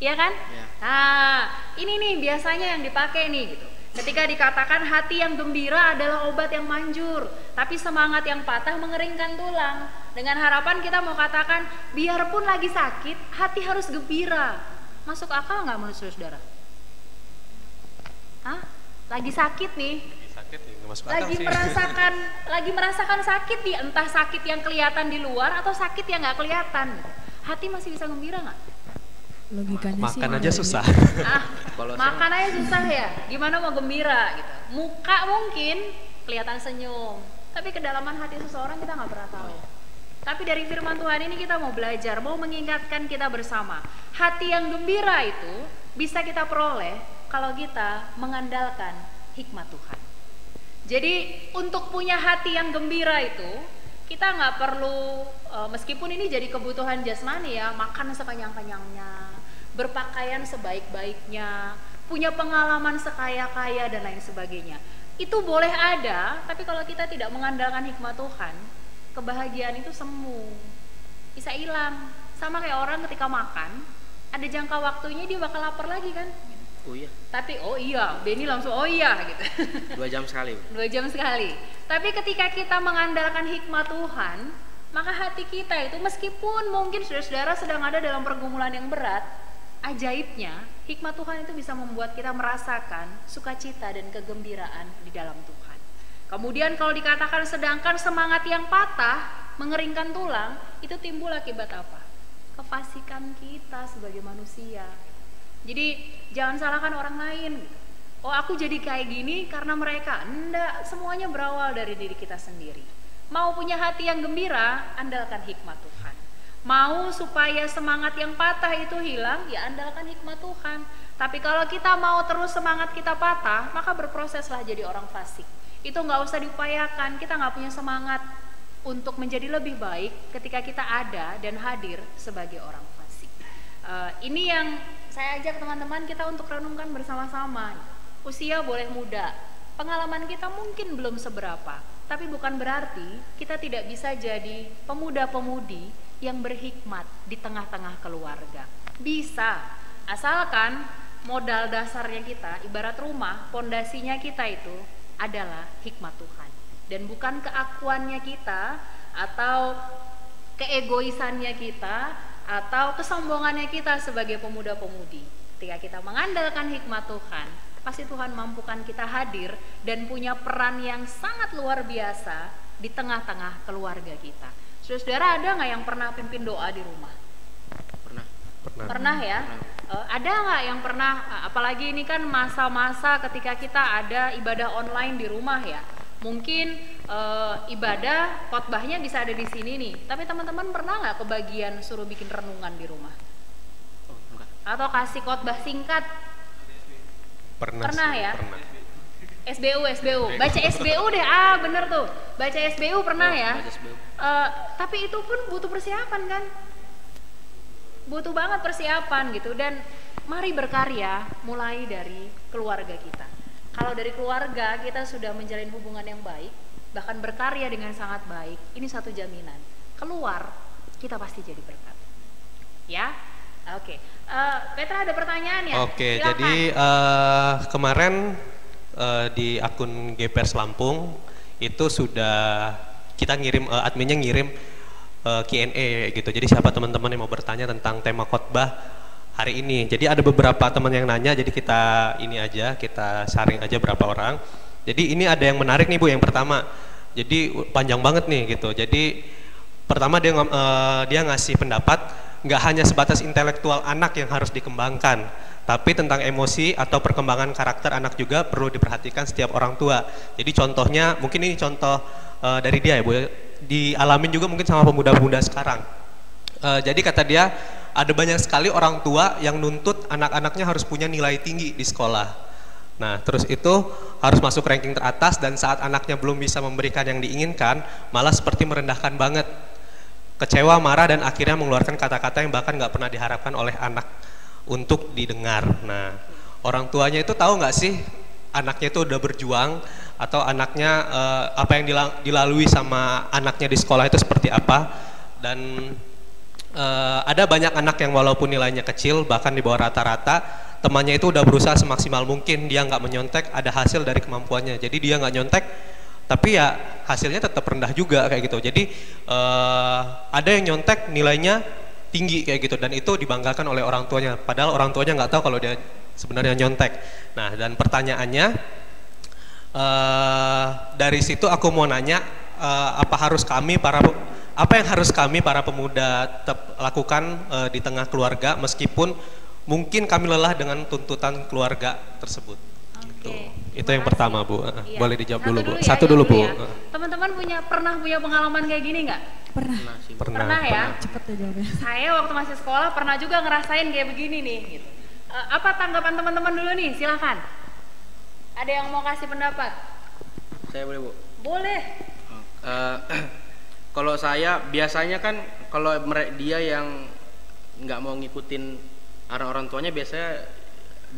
iya kan? Ya. Nah, ini nih biasanya yang dipakai nih gitu. Ketika dikatakan hati yang gembira adalah obat yang manjur, tapi semangat yang patah mengeringkan tulang. Dengan harapan kita mau katakan, biarpun lagi sakit, hati harus gembira. Masuk akal nggak menurut saudara? Hah? Lagi sakit nih? Lagi merasakan sakit nih, entah sakit yang kelihatan di luar atau sakit yang nggak kelihatan. Hati masih bisa gembira nggak? Logikanya makan sih aja susah. Makan aja susah ya. Gimana mau gembira gitu? Muka mungkin kelihatan senyum, tapi kedalaman hati seseorang kita nggak pernah tahu. Tapi dari firman Tuhan ini kita mau belajar, mau mengingatkan kita bersama. Hati yang gembira itu bisa kita peroleh kalau kita mengandalkan hikmat Tuhan. Jadi untuk punya hati yang gembira itu kita nggak perlu meskipun ini jadi kebutuhan jasmani ya, makan sekenyang-kenyangnya, berpakaian sebaik-baiknya, punya pengalaman sekaya-kaya dan lain sebagainya. Itu boleh ada, tapi kalau kita tidak mengandalkan hikmat Tuhan, kebahagiaan itu semu, bisa hilang. Sama kayak orang ketika makan, ada jangka waktunya dia bakal lapar lagi kan. Oh iya. Tapi oh iya, Benny langsung oh iya gitu. 2 jam sekali. 2 jam sekali. Tapi ketika kita mengandalkan hikmat Tuhan, maka hati kita itu meskipun mungkin saudara-saudara sedang ada dalam pergumulan yang berat, ajaibnya hikmat Tuhan itu bisa membuat kita merasakan sukacita dan kegembiraan di dalam Tuhan. Kemudian kalau dikatakan sedangkan semangat yang patah mengeringkan tulang, itu timbul akibat apa? Kefasikan kita sebagai manusia. Jadi jangan salahkan orang lain. Oh, aku jadi kayak gini karena mereka. Enggak, semuanya berawal dari diri kita sendiri. Mau punya hati yang gembira, andalkan hikmat Tuhan. Mau supaya semangat yang patah itu hilang, ya andalkan hikmat Tuhan. Tapi kalau kita mau terus semangat kita patah, maka berproseslah jadi orang fasik. Itu nggak usah diupayakan, kita nggak punya semangat untuk menjadi lebih baik ketika kita ada dan hadir sebagai orang fasik. Ini yang saya ajak teman-teman kita untuk renungkan bersama-sama. Usia boleh muda, pengalaman kita mungkin belum seberapa, tapi bukan berarti kita tidak bisa jadi pemuda-pemudi yang berhikmat di tengah-tengah keluarga. Bisa, asalkan modal dasarnya kita, ibarat rumah, pondasinya kita itu adalah hikmat Tuhan. Dan bukan keakuannya kita, atau keegoisannya kita, atau kesombongannya kita sebagai pemuda-pemudi. Ketika kita mengandalkan hikmat Tuhan, pasti Tuhan mampukan kita hadir dan punya peran yang sangat luar biasa di tengah-tengah keluarga kita. Saudara, ada nggak yang pernah pimpin doa di rumah? Pernah ya? Ada nggak yang pernah, apalagi ini kan masa-masa ketika kita ada ibadah online di rumah ya, mungkin ibadah khotbahnya bisa ada di sini nih, tapi teman-teman pernah nggak kebagian suruh bikin renungan di rumah? Atau kasih khotbah singkat? Pernah ya? Pernah. SBU, baca SBU deh, bener tuh, baca SBU pernah ya? Tapi itu pun butuh persiapan kan? Butuh banget persiapan gitu. Dan mari berkarya mulai dari keluarga kita. Kalau dari keluarga kita sudah menjalin hubungan yang baik, bahkan berkarya dengan sangat baik, ini satu jaminan, keluar kita pasti jadi berkat ya. Oke. Petra ada pertanyaan ya? Oke. Silakan. Jadi kemarin di akun GPers Lampung itu sudah kita ngirim, adminnya ngirim Q&A gitu. Jadi siapa teman-teman yang mau bertanya tentang tema khotbah hari ini. Jadi ada beberapa teman yang nanya, jadi kita ini aja, kita sharing aja berapa orang. Jadi ini ada yang menarik nih Bu, yang pertama. Jadi panjang banget nih gitu. Jadi pertama dia ngasih pendapat, nggak hanya sebatas intelektual anak yang harus dikembangkan, tapi tentang emosi atau perkembangan karakter anak juga perlu diperhatikan setiap orang tua. Jadi contohnya, mungkin ini contoh dari dia ya Bu, dialamin juga mungkin sama pemuda-pemuda sekarang. Jadi kata dia, ada banyak sekali orang tua yang nuntut anak-anaknya harus punya nilai tinggi di sekolah. Nah terus itu harus masuk ranking teratas, dan saat anaknya belum bisa memberikan yang diinginkan, malah seperti merendahkan banget. Kecewa, marah, dan akhirnya mengeluarkan kata-kata yang bahkan nggak pernah diharapkan oleh anak untuk didengar. Nah orang tuanya itu tahu nggak sih anaknya itu udah berjuang, atau anaknya apa yang dilalui sama anaknya di sekolah itu seperti apa. Dan ada banyak anak yang walaupun nilainya kecil, bahkan di bawah rata-rata, temannya itu udah berusaha semaksimal mungkin, dia nggak menyontek, ada hasil dari kemampuannya. Jadi dia nggak nyontek, tapi ya hasilnya tetap rendah juga kayak gitu. Jadi ada yang nyontek nilainya tinggi kayak gitu, dan itu dibanggakan oleh orang tuanya, padahal orang tuanya nggak tahu kalau dia sebenarnya nyontek. Nah dan pertanyaannya, dari situ aku mau nanya, apa yang harus kami para pemuda lakukan di tengah keluarga, meskipun mungkin kami lelah dengan tuntutan keluarga tersebut. Gitu. Itu yang pertama Bu. Iya. Boleh dijawab dulu Bu. Ya, Satu dulu Bu. Ya. Teman-teman pernah punya pengalaman kayak gini nggak? Pernah ya. Cepet ya jawabnya. Saya waktu masih sekolah pernah juga ngerasain kayak begini nih. Gitu. Apa tanggapan teman-teman dulu nih? Silahkan. Ada yang mau kasih pendapat? Saya boleh Bu? Boleh. Kalau saya biasanya kan, kalau dia yang nggak mau ngikutin orang tuanya, biasanya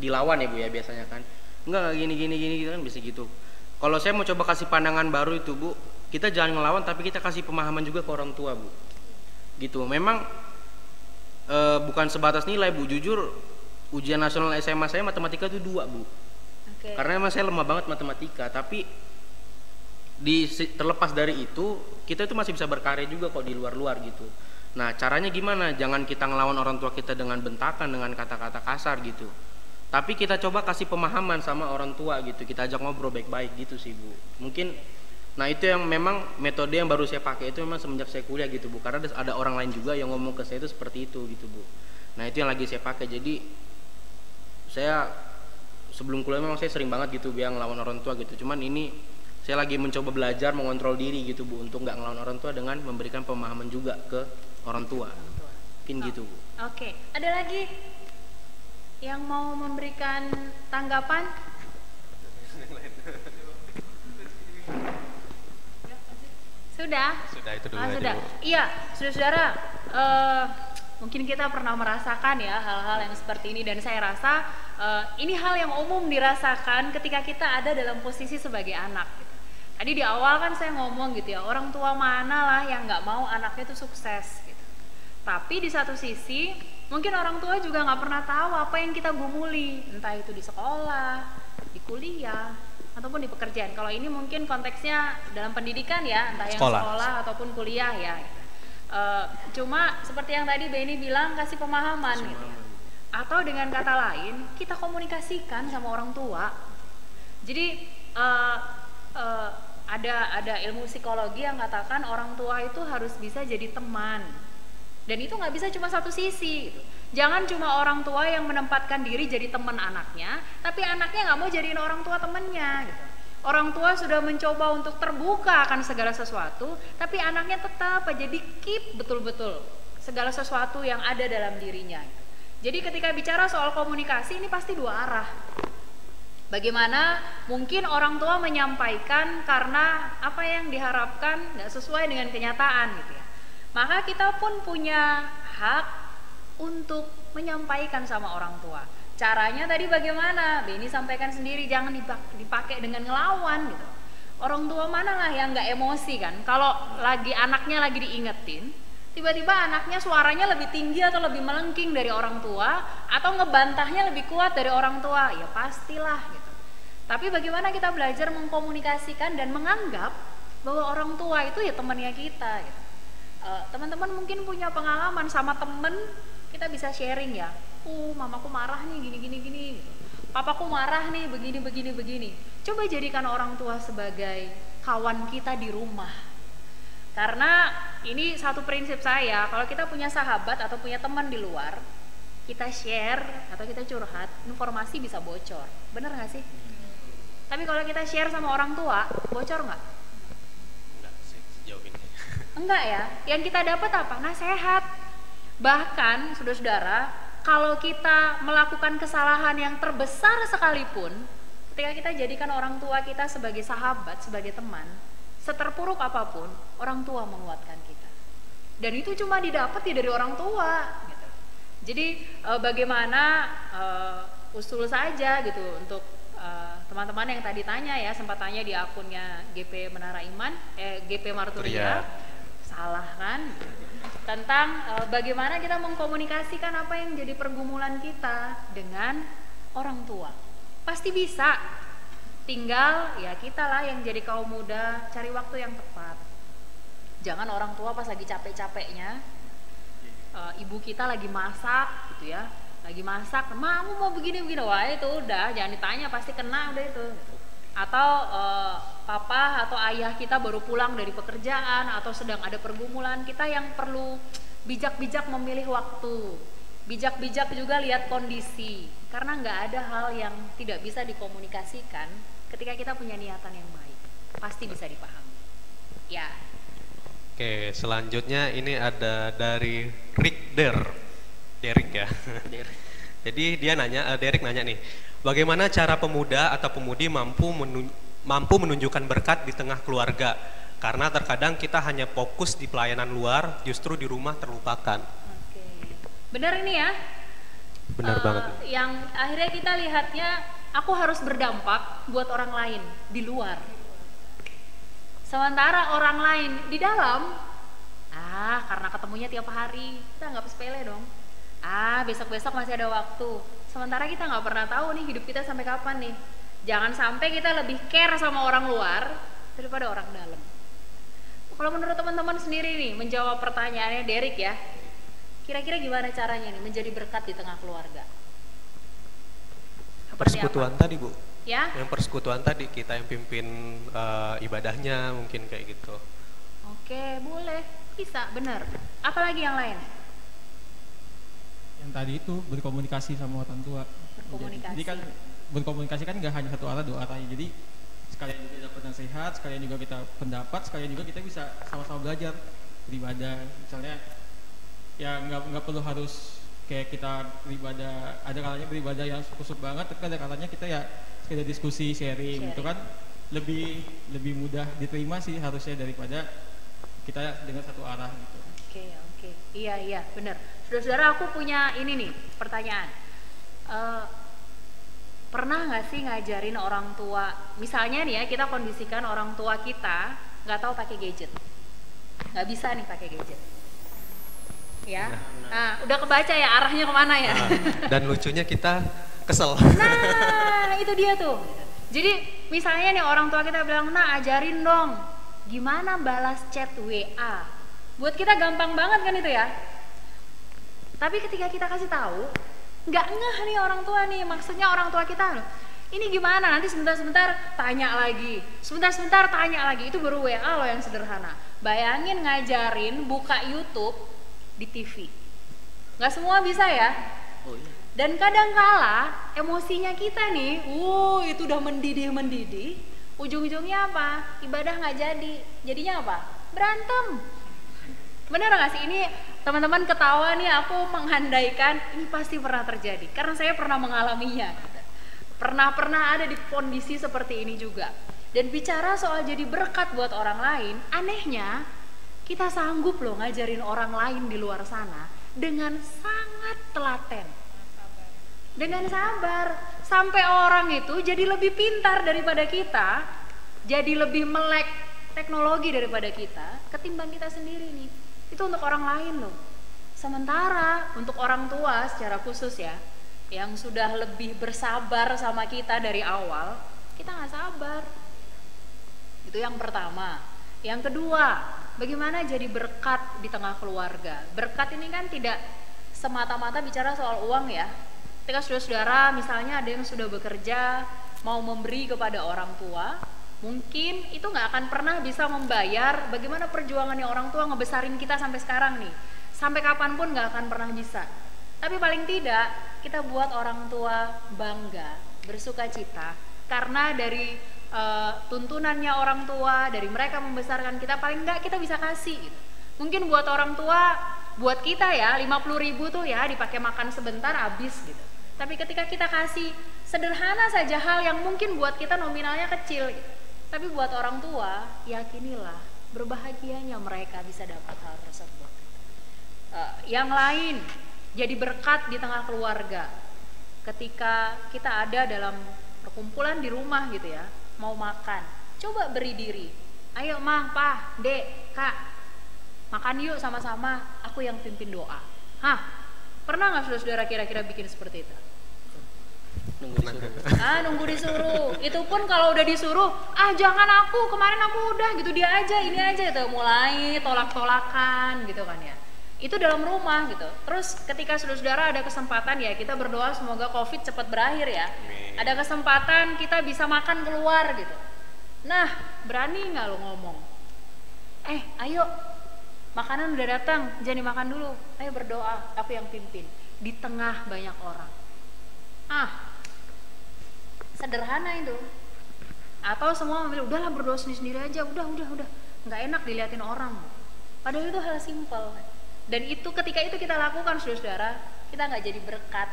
dilawan ya Bu ya, biasanya kan. Enggak gini gitu kan, bisa gitu. Kalau saya mau coba kasih pandangan baru itu Bu, kita jangan ngelawan, tapi kita kasih pemahaman juga ke orang tua Bu. Gitu. Memang bukan sebatas nilai Bu, jujur ujian nasional SMA saya matematika itu 2 Bu. Okay. Karena emang saya lemah banget matematika, tapi terlepas dari itu, kita itu masih bisa berkarya juga kok di luar-luar gitu. Nah caranya gimana? Jangan kita ngelawan orang tua kita dengan bentakan, dengan kata-kata kasar gitu. Tapi kita coba kasih pemahaman sama orang tua gitu, kita ajak ngobrol baik-baik gitu sih Bu. Mungkin Nah itu yang memang metode yang baru saya pakai itu memang semenjak saya kuliah gitu Bu, karena ada orang lain juga yang ngomong ke saya itu seperti itu gitu Bu. Nah itu yang lagi saya pakai. Jadi saya sebelum kuliah memang saya sering banget gitu biang ngelawan orang tua gitu, cuman ini saya lagi mencoba belajar mengontrol diri gitu Bu, untuk nggak ngelawan orang tua dengan memberikan pemahaman juga ke orang tua. Mungkin gitu Bu. Oke, ada lagi yang mau memberikan tanggapan? Sudah? Sudah, itu dulu. Sudah. Iya, saudara-saudara, mungkin kita pernah merasakan ya hal-hal yang seperti ini, dan saya rasa ini hal yang umum dirasakan ketika kita ada dalam posisi sebagai anak. Gitu. Tadi di awal kan saya ngomong gitu ya, orang tua mana lah yang nggak mau anaknya itu sukses. Gitu. Tapi di satu sisi mungkin orang tua juga nggak pernah tahu apa yang kita gumuli, entah itu di sekolah, di kuliah, ataupun di pekerjaan. Kalau ini mungkin konteksnya dalam pendidikan ya, entah yang sekolah ataupun kuliah ya. Cuma seperti yang tadi Benny bilang, kasih pemahaman gitu ya. Atau dengan kata lain, kita komunikasikan sama orang tua. Jadi ada ilmu psikologi yang katakan orang tua itu harus bisa jadi teman. Dan itu nggak bisa cuma satu sisi gitu. Jangan cuma orang tua yang menempatkan diri jadi teman anaknya, tapi anaknya nggak mau jadiin orang tua temennya gitu. Orang tua sudah mencoba untuk terbuka akan segala sesuatu, tapi anaknya tetap aja di-keep betul-betul segala sesuatu yang ada dalam dirinya gitu. Jadi ketika bicara soal komunikasi ini pasti dua arah. Bagaimana mungkin orang tua menyampaikan karena apa yang diharapkan nggak sesuai dengan kenyataan gitu ya. Maka kita pun punya hak untuk menyampaikan sama orang tua. Caranya tadi bagaimana? Benny sampaikan sendiri, jangan dipakai dengan ngelawan gitu. Orang tua mana lah yang nggak emosi kan? Kalau lagi anaknya lagi diingetin, tiba-tiba anaknya suaranya lebih tinggi atau lebih melengking dari orang tua, atau ngebantahnya lebih kuat dari orang tua, ya pastilah gitu. Tapi bagaimana kita belajar mengkomunikasikan dan menganggap bahwa orang tua itu ya temannya kita gitu. Teman-teman mungkin punya pengalaman sama temen, kita bisa sharing ya. Mamaku marah nih gini gitu. Papaku marah nih begini. Coba jadikan orang tua sebagai kawan kita di rumah. Karena ini satu prinsip saya, kalau kita punya sahabat atau punya teman di luar, kita share atau kita curhat, informasi bisa bocor. Bener gak sih? Tapi kalau kita share sama orang tua, bocor nggak? Enggak sih, sejauh ini. Enggak ya, yang kita dapat apa? Nasihat. Bahkan, saudara-saudara, kalau kita melakukan kesalahan yang terbesar sekalipun, ketika kita jadikan orang tua kita sebagai sahabat, sebagai teman, seterpuruk apapun, orang tua menguatkan kita. Dan itu cuma didapat ya dari orang tua. Gitu. Jadi bagaimana usul saja gitu untuk teman-teman yang tadi tanya ya, sempat tanya di akunnya GP Menara Iman, GP Marturia, salah kan? Tentang bagaimana kita mengkomunikasikan apa yang jadi pergumulan kita dengan orang tua. Pasti bisa, tinggal ya kita lah yang jadi kaum muda cari waktu yang tepat. Jangan orang tua pas lagi capek-capeknya, ibu kita lagi masak gitu ya, lagi masak, "Mamu mau begini, wah itu udah jangan ditanya, pasti kena udah itu." Atau papa atau ayah kita baru pulang dari pekerjaan atau sedang ada pergumulan, kita yang perlu bijak-bijak memilih waktu, bijak-bijak juga lihat kondisi, karena nggak ada hal yang tidak bisa dikomunikasikan ketika kita punya niatan yang baik, pasti bisa dipahami. Ya. Oke, selanjutnya ini ada dari Derek ya. Jadi dia nanya, Derek nanya nih, bagaimana cara pemuda atau pemudi mampu menunjukkan berkat di tengah keluarga? Karena terkadang kita hanya fokus di pelayanan luar, justru di rumah terlupakan. Oke. Benar ini ya? Benar banget. Yang akhirnya kita lihatnya, aku harus berdampak buat orang lain di luar. Sementara orang lain di dalam, karena ketemunya tiap hari, kita nggak sepele dong. Besok-besok masih ada waktu. Sementara kita nggak pernah tahu nih hidup kita sampai kapan nih. Jangan sampai kita lebih care sama orang luar daripada orang dalam. Kalau menurut teman-teman sendiri nih, menjawab pertanyaannya Derek ya, kira-kira gimana caranya nih menjadi berkat di tengah keluarga? Seperti Persekutuan apa? tadi Bu, Ya? yang persekutuan tadi kita yang pimpin ibadahnya mungkin kayak gitu. Oke, boleh. Bisa, bener. Apalagi yang lain? Yang tadi itu berkomunikasi sama orang tua. Berkomunikasi. Jadi kan berkomunikasi kan nggak hanya satu arah, dua arah. Jadi sekalian juga dapat nasihat, sekalian juga kita pendapat, sekalian juga kita bisa sama-sama belajar beribadah. Misalnya ya nggak perlu harus kayak kita beribadah, ada kalanya beribadah yang kusuk banget, tapi ada kalanya kita ya sekedar diskusi, sharing. Itu kan lebih mudah diterima sih harusnya daripada kita dengan satu arah gitu. Oke. Iya, bener. Saudara-saudara, aku punya ini nih, pertanyaan. Pernah nggak sih ngajarin orang tua, misalnya nih ya, kita kondisikan orang tua kita nggak tahu pakai gadget, nggak bisa nih pakai gadget, ya. Nah, udah kebaca ya arahnya kemana ya. Dan lucunya kita kesel. Nah, itu dia tuh. Jadi misalnya nih orang tua kita bilang, nah ajarin dong gimana balas chat WA. Buat kita gampang banget kan itu ya. Tapi ketika kita kasih tahu, nggak ngeh nih orang tua nih, maksudnya orang tua kita loh. Ini gimana? Nanti sebentar-sebentar tanya lagi, sebentar-sebentar tanya lagi. Itu baru WA loh yang sederhana. Bayangin ngajarin buka YouTube di TV. Nggak semua bisa ya. Dan kadang kala emosinya kita nih, itu udah mendidih. Ujung-ujungnya apa? Ibadah nggak jadi. Jadinya apa? Berantem. Bener nggak sih? Ini teman-teman ketawa nih, aku mengandaikan ini pasti pernah terjadi. Karena saya pernah mengalaminya. Pernah ada di kondisi seperti ini juga. Dan bicara soal jadi berkat buat orang lain, anehnya kita sanggup loh ngajarin orang lain di luar sana dengan sangat telaten. Dengan sabar, sampai orang itu jadi lebih pintar daripada kita, jadi lebih melek teknologi daripada kita, ketimbang kita sendiri nih. Itu untuk orang lain loh. Sementara untuk orang tua secara khusus ya, yang sudah lebih bersabar sama kita dari awal, kita nggak sabar. Itu yang pertama. Yang kedua, bagaimana jadi berkat di tengah keluarga. Berkat ini kan tidak semata-mata bicara soal uang ya. Ketika saudara-saudara misalnya ada yang sudah bekerja, mau memberi kepada orang tua, mungkin itu nggak akan pernah bisa membayar bagaimana perjuangannya orang tua ngebesarin kita sampai sekarang nih. Sampai kapanpun nggak akan pernah bisa. Tapi paling tidak kita buat orang tua bangga, bersuka cita, karena dari tuntunannya orang tua, dari mereka membesarkan kita, paling nggak kita bisa kasih gitu. Mungkin buat orang tua, buat kita ya 50.000 tuh ya dipakai makan sebentar habis gitu. Tapi ketika kita kasih sederhana saja hal yang mungkin buat kita nominalnya kecil gitu. Tapi buat orang tua, yakinilah berbahagianya mereka bisa dapat hal tersebut. Yang lain, jadi berkat di tengah keluarga. Ketika kita ada dalam perkumpulan di rumah gitu ya, mau makan, coba beri diri. Ayo mah, pah, dek, kak, makan yuk sama-sama, aku yang pimpin doa. Pernah nggak saudara-saudara kira-kira bikin seperti itu? Nunggu disuruh. Itu pun kalau udah disuruh, jangan aku, kemarin aku udah gitu, dia aja, ini aja gitu. Mulai tolak-tolakan gitu kan ya. Itu dalam rumah gitu. Terus ketika saudara-saudara ada kesempatan ya, kita berdoa semoga COVID cepat berakhir ya. Ada kesempatan kita bisa makan keluar gitu. Nah, berani nggak lo ngomong? Ayo, makanan udah datang, jangan dimakan dulu. Ayo berdoa, aku yang pimpin. Di tengah banyak orang. Sederhana itu. Atau semua memilih, udahlah berdoa sendiri-sendiri aja, udah. Nggak enak diliatin orang. Padahal itu hal simpel. Dan itu ketika itu kita lakukan saudara-saudara, kita nggak jadi berkat.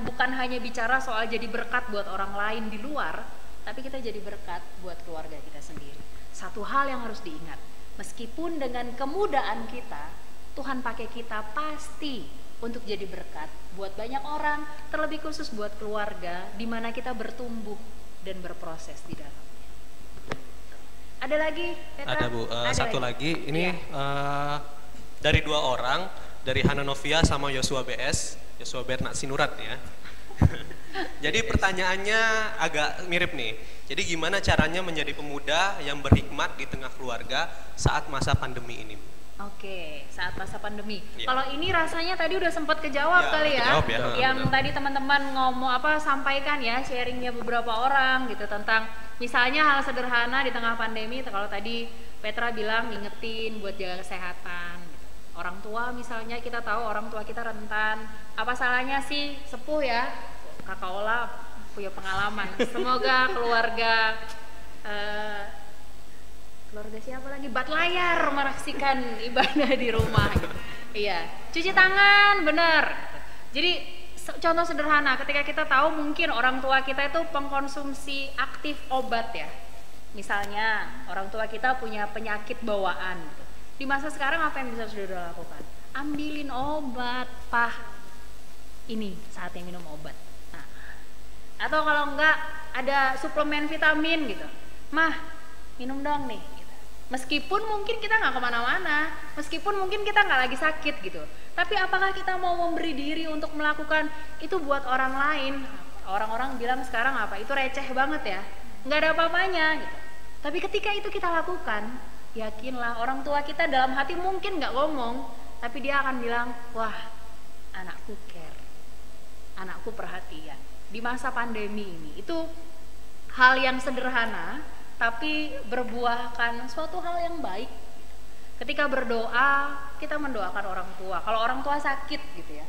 Bukan hanya bicara soal jadi berkat buat orang lain di luar, tapi kita jadi berkat buat keluarga kita sendiri. Satu hal yang harus diingat, meskipun dengan kemudahan kita, Tuhan pakai kita pasti untuk jadi berkat buat banyak orang, terlebih khusus buat keluarga di mana kita bertumbuh dan berproses di dalamnya. Ada lagi, Petra? Ada Bu, satu lagi. Ini dari 2 orang, dari Hana Novia sama Yosua BS, Yosua Bernat Sinurat ya. Jadi pertanyaannya agak mirip nih. Jadi gimana caranya menjadi pemuda yang berhikmat di tengah keluarga saat masa pandemi ini? Oke, saat masa pandemi. Iya. Kalau ini rasanya tadi udah sempat kejawab Ya, kali ya. kejawab ya, Yang benar. tadi teman-teman sampaikan ya, sharingnya beberapa orang gitu tentang misalnya hal sederhana di tengah pandemi. Kalau tadi Petra bilang ngingetin buat jaga kesehatan. Orang tua misalnya, kita tahu orang tua kita rentan. Apa salahnya sih sepuh ya? Kakak Ola punya pengalaman. Semoga keluarga siapa lagi, bat layar merasakan ibadah di rumah gitu. Iya, cuci tangan bener. Jadi contoh sederhana, ketika kita tahu mungkin orang tua kita itu pengkonsumsi aktif obat ya, misalnya orang tua kita punya penyakit bawaan gitu. Di masa sekarang apa yang bisa saudara lakukan? Ambilin obat, Pah, ini saatnya minum obat. Nah, atau kalau enggak ada suplemen vitamin gitu, Mah minum dong nih. Meskipun mungkin kita nggak kemana-mana, meskipun mungkin kita nggak lagi sakit gitu, tapi apakah kita mau memberi diri untuk melakukan itu buat orang lain? Orang-orang bilang sekarang apa? Itu receh banget ya, nggak ada apa-apanya gitu. Tapi ketika itu kita lakukan, yakinlah orang tua kita dalam hati mungkin nggak ngomong, tapi dia akan bilang, wah, anakku care, anakku perhatian. Di masa pandemi ini, itu hal yang sederhana tapi berbuahkan suatu hal yang baik. Ketika berdoa, kita mendoakan orang tua. Kalau orang tua sakit gitu ya,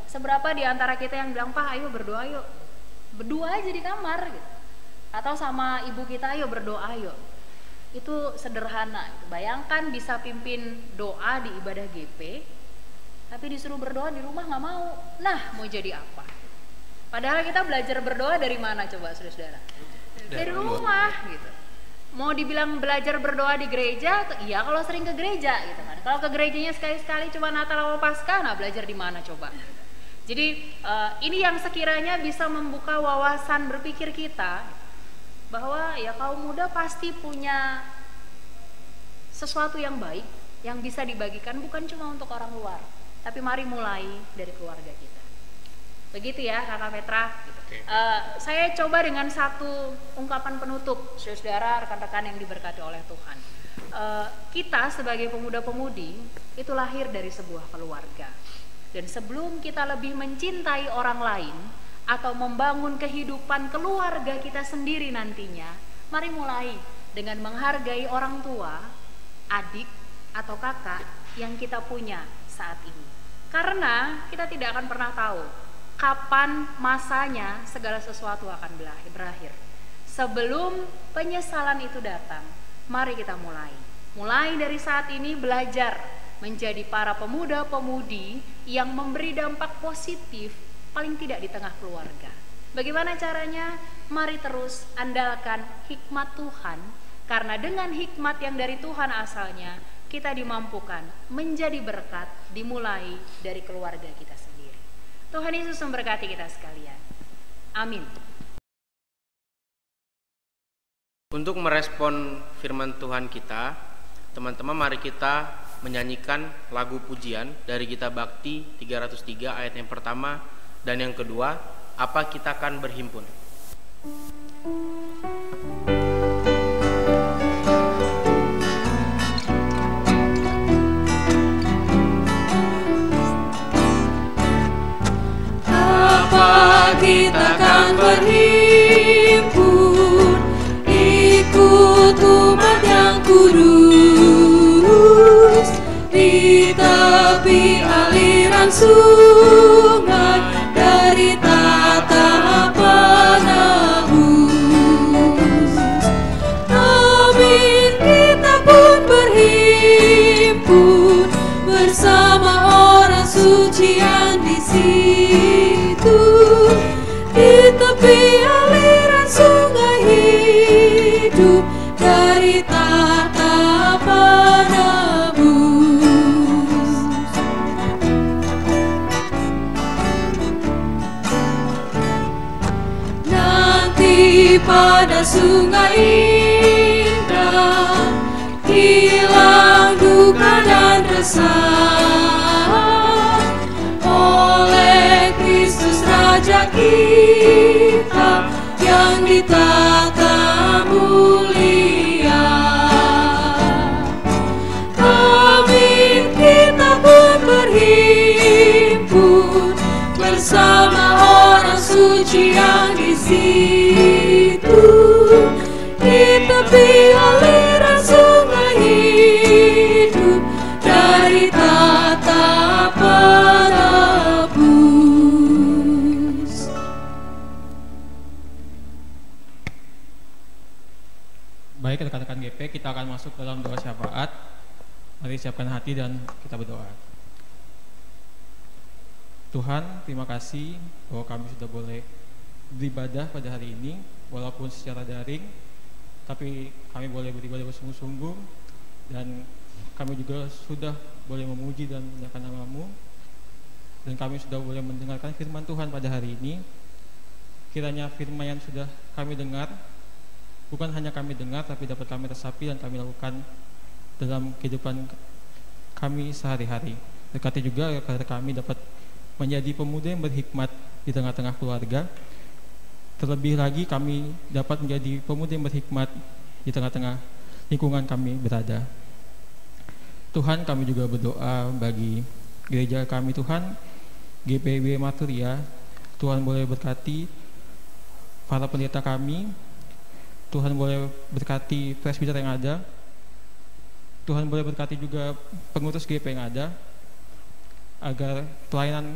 seberapa di antara kita yang bilang, Pak ayo berdoa yuk, berdua aja di kamar gitu. Atau sama ibu kita, ayo berdoa yuk. Itu sederhana. Bayangkan bisa pimpin doa di ibadah GP, tapi disuruh berdoa di rumah nggak mau. Nah, mau jadi apa? Padahal kita belajar berdoa dari mana coba saudara? Dari rumah gitu. Mau dibilang belajar berdoa di gereja, iya kalau sering ke gereja gitu kan. Kalau ke gerejanya sekali-sekali cuma Natal sama Paskah, nah belajar di mana coba? Jadi ini yang sekiranya bisa membuka wawasan berpikir kita bahwa ya kaum muda pasti punya sesuatu yang baik yang bisa dibagikan bukan cuma untuk orang luar, tapi mari mulai dari keluarga kita. Begitu ya Kakak Petra. Saya coba dengan satu ungkapan penutup, saudara, rekan-rekan yang diberkati oleh Tuhan. Kita sebagai pemuda-pemudi itu lahir dari sebuah keluarga. Dan sebelum kita lebih mencintai orang lain atau membangun kehidupan keluarga kita sendiri nantinya, mari mulai dengan menghargai orang tua, adik atau kakak yang kita punya saat ini. Karena kita tidak akan pernah tahu kapan masanya segala sesuatu akan berakhir. Sebelum penyesalan itu datang, mari kita mulai. Mulai dari saat ini belajar menjadi para pemuda-pemudi yang memberi dampak positif paling tidak di tengah keluarga. Bagaimana caranya? Mari terus andalkan hikmat Tuhan, karena dengan hikmat yang dari Tuhan asalnya, kita dimampukan menjadi berkat dimulai dari keluarga kita sendiri. Tuhan Yesus memberkati kita sekalian. Amin. Untuk merespon firman Tuhan kita, teman-teman mari kita menyanyikan lagu pujian dari Gita Bakti 303 ayat yang pertama dan yang kedua, apa kita akan berhimpun. Kita akan berhimpun, ikut umat yang kudus di tepi aliran sungai dari tata penebus. Amin, kita pun berhimpun bersama orang suci yang di situ. Di tepi aliran sungai hidup dari tata penebus. Nanti pada sungai indah hilang duka dan resah oleh Kristus Raja kita yang ditata mulia. Amin. bersama orang suci yang di situ, di tepi aliran sungai hidup dari tatapan penebus. Baik rekan-rekan GP, kita akan masuk dalam doa syafaat. Mari siapkan hati dan kita berdoa. Tuhan, terima kasih bahwa kami sudah boleh beribadah pada hari ini, walaupun secara daring, tapi kami boleh beribadah bersungguh-sungguh, dan kami juga sudah boleh memuji dan memuliakan nama-Mu, dan kami sudah boleh mendengarkan firman Tuhan pada hari ini. Kiranya firman yang sudah kami dengar, bukan hanya kami dengar, tapi dapat kami resapi dan kami lakukan dalam kehidupan kami sehari-hari. Berkati juga agar kami dapat menjadi pemuda yang berhikmat di tengah-tengah keluarga. Terlebih lagi kami dapat menjadi pemuda yang berhikmat di tengah-tengah lingkungan kami berada. Tuhan, kami juga berdoa bagi gereja kami Tuhan, GPIB Maturia. Tuhan boleh berkati para pendeta kami, Tuhan boleh berkati presbiter yang ada, Tuhan boleh berkati juga pengurus GP yang ada, agar pelayanan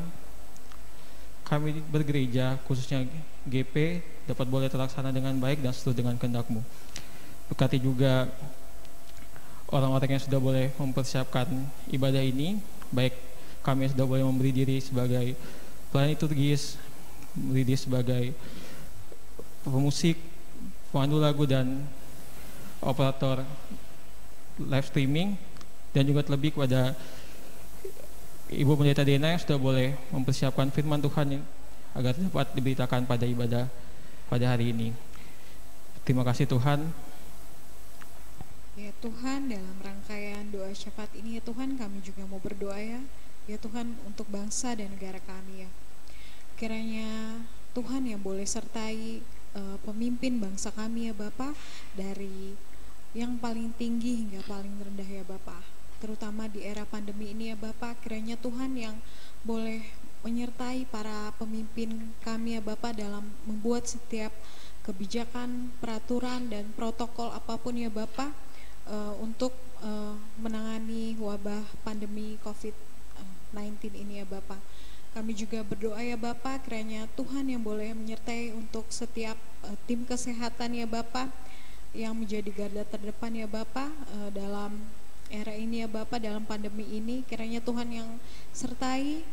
kami bergereja, khususnya GP, dapat boleh terlaksana dengan baik dan sesuai dengan kehendak-Mu. Berkati juga orang-orang yang sudah boleh mempersiapkan ibadah ini, baik kami yang sudah boleh memberi diri sebagai pelayan liturgis, memberi diri sebagai pemusik, pemandu lagu, dan operator live streaming, dan juga terlebih kepada Ibu Pendeta Dena yang sudah boleh mempersiapkan firman Tuhan agar dapat diberitakan pada ibadah pada hari ini. Terima kasih Tuhan. Ya Tuhan, dalam rangkaian doa syafaat ini ya Tuhan, kami juga mau berdoa ya Tuhan, untuk bangsa dan negara kami ya. Kiranya Tuhan yang boleh sertai pemimpin bangsa kami ya Bapa, dari yang paling tinggi hingga paling rendah ya Bapa. Terutama di era pandemi ini ya Bapak, kiranya Tuhan yang boleh menyertai para pemimpin kami ya Bapak dalam membuat setiap kebijakan, peraturan, dan protokol apapun ya Bapak, untuk menangani wabah pandemi COVID-19 ini ya Bapak. Kami juga berdoa ya Bapak, kiranya Tuhan yang boleh menyertai untuk setiap tim kesehatan ya Bapak, yang menjadi garda terdepan ya Bapak dalam era ini ya Bapak, dalam pandemi ini. Kiranya Tuhan yang sertai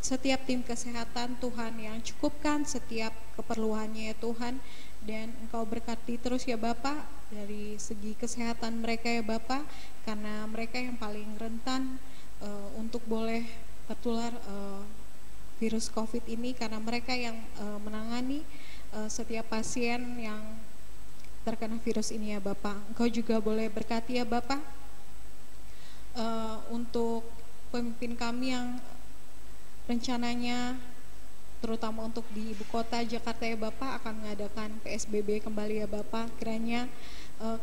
setiap tim kesehatan Tuhan, yang cukupkan setiap keperluannya ya Tuhan, dan Engkau berkati terus ya Bapak dari segi kesehatan mereka ya Bapak, karena mereka yang paling rentan untuk boleh tertular virus COVID ini, karena mereka yang menangani setiap pasien yang terkena virus ini ya Bapak. Engkau juga boleh berkati ya Bapak untuk pemimpin kami yang rencananya terutama untuk di ibu kota Jakarta ya Bapak akan mengadakan PSBB kembali ya Bapak. Kiranya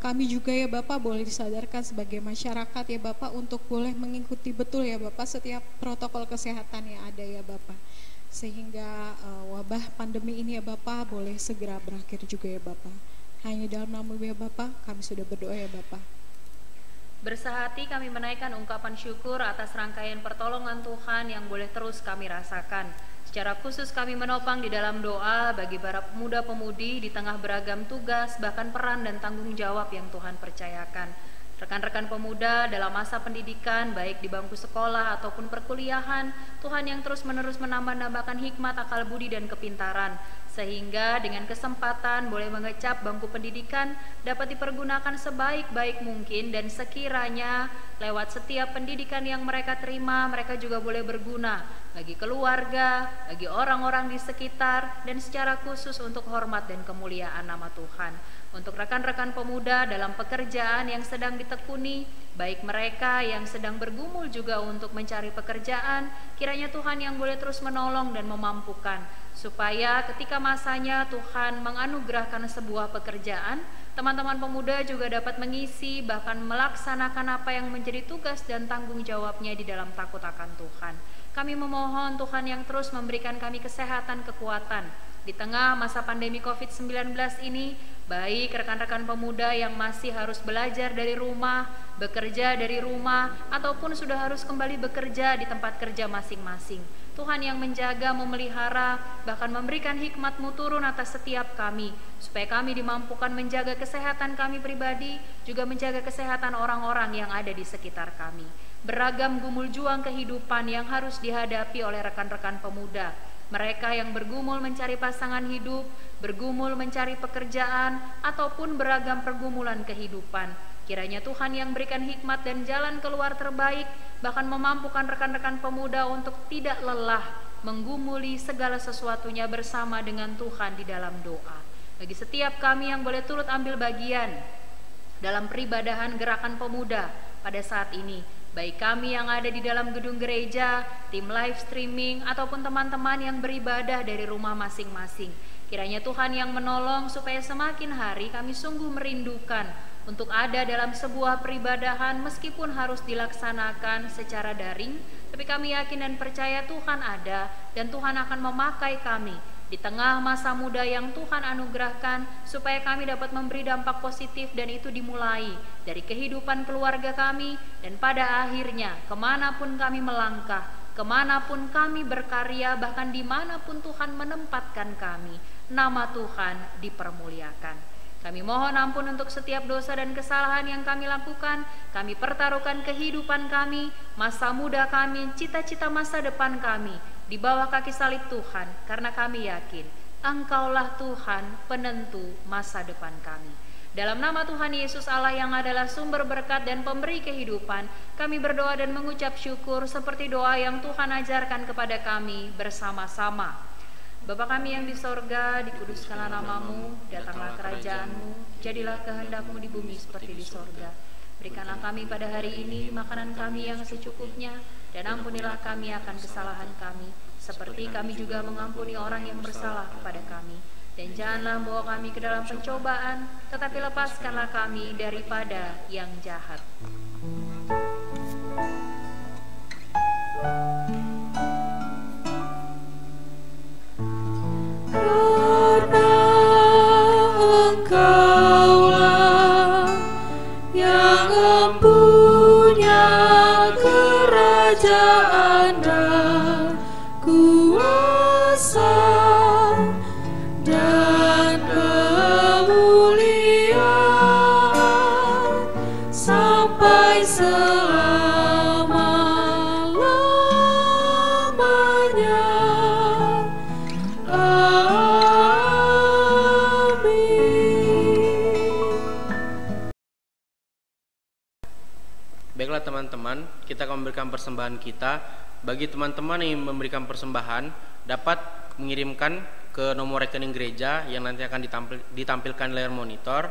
kami juga ya Bapak boleh disadarkan sebagai masyarakat ya Bapak untuk boleh mengikuti betul ya Bapak setiap protokol kesehatan yang ada ya Bapak, sehingga wabah pandemi ini ya Bapak boleh segera berakhir juga ya Bapak. Hanya dalam nama ya Bapak kami sudah berdoa ya Bapak. Bersehati kami menaikkan ungkapan syukur atas rangkaian pertolongan Tuhan yang boleh terus kami rasakan. Secara khusus kami menopang di dalam doa bagi para pemuda-pemudi di tengah beragam tugas, bahkan peran dan tanggung jawab yang Tuhan percayakan. Rekan-rekan pemuda dalam masa pendidikan, baik di bangku sekolah ataupun perkuliahan, Tuhan yang terus-menerus menambah-nambahkan hikmat, akal budi, dan kepintaran, sehingga dengan kesempatan boleh mengecap bangku pendidikan dapat dipergunakan sebaik-baik mungkin, dan sekiranya lewat setiap pendidikan yang mereka terima, mereka juga boleh berguna bagi keluarga, bagi orang-orang di sekitar, dan secara khusus untuk hormat dan kemuliaan nama Tuhan. Untuk rekan-rekan pemuda dalam pekerjaan yang sedang ditekuni, baik mereka yang sedang bergumul juga untuk mencari pekerjaan, kiranya Tuhan yang boleh terus menolong dan memampukan, supaya ketika masanya Tuhan menganugerahkan sebuah pekerjaan, teman-teman pemuda juga dapat mengisi bahkan melaksanakan apa yang menjadi tugas dan tanggung jawabnya di dalam takut akan Tuhan. Kami memohon Tuhan yang terus memberikan kami kesehatan, kekuatan di tengah masa pandemi COVID-19 ini, baik rekan-rekan pemuda yang masih harus belajar dari rumah, bekerja dari rumah, ataupun sudah harus kembali bekerja di tempat kerja masing-masing. Tuhan yang menjaga, memelihara, bahkan memberikan hikmat-Mu turun atas setiap kami, supaya kami dimampukan menjaga kesehatan kami pribadi, juga menjaga kesehatan orang-orang yang ada di sekitar kami. Beragam gumul juang kehidupan yang harus dihadapi oleh rekan-rekan pemuda, mereka yang bergumul mencari pasangan hidup, bergumul mencari pekerjaan, ataupun beragam pergumulan kehidupan. Kiranya Tuhan yang berikan hikmat dan jalan keluar terbaik, bahkan memampukan rekan-rekan pemuda untuk tidak lelah menggumuli segala sesuatunya bersama dengan Tuhan di dalam doa. Bagi setiap kami yang boleh turut ambil bagian dalam peribadahan gerakan pemuda pada saat ini, baik kami yang ada di dalam gedung gereja, tim live streaming, ataupun teman-teman yang beribadah dari rumah masing-masing. Kiranya Tuhan yang menolong supaya semakin hari kami sungguh merindukan untuk ada dalam sebuah peribadahan meskipun harus dilaksanakan secara daring, tapi kami yakin dan percaya Tuhan ada dan Tuhan akan memakai kami di tengah masa muda yang Tuhan anugerahkan supaya kami dapat memberi dampak positif, dan itu dimulai dari kehidupan keluarga kami, dan pada akhirnya kemanapun kami melangkah, kemanapun kami berkarya, bahkan dimanapun Tuhan menempatkan kami, nama Tuhan dipermuliakan. Kami mohon ampun untuk setiap dosa dan kesalahan yang kami lakukan. Kami pertaruhkan kehidupan kami, masa muda kami, cita-cita masa depan kami di bawah kaki salib Tuhan, karena kami yakin Engkaulah Tuhan penentu masa depan kami. Dalam nama Tuhan Yesus Allah yang adalah sumber berkat dan pemberi kehidupan, kami berdoa dan mengucap syukur seperti doa yang Tuhan ajarkan kepada kami bersama-sama. Bapa kami yang di sorga, dikuduskanlah namamu, datanglah kerajaanmu, jadilah kehendakmu di bumi seperti di sorga. Berikanlah kami pada hari ini makanan kami yang secukupnya, dan ampunilah kami akan kesalahan kami, seperti kami juga mengampuni orang yang bersalah kepada kami. Dan janganlah membawa kami ke dalam pencobaan, tetapi lepaskanlah kami daripada yang jahat. Karena Engkaulah yang mempunyai kerajaan dan kuasa dan kemuliaan sampai selama-lamanya. Baiklah teman-teman, kita akan memberikan persembahan kita. Bagi teman-teman yang memberikan persembahan, dapat mengirimkan ke nomor rekening gereja yang nanti akan ditampilkan di layar monitor.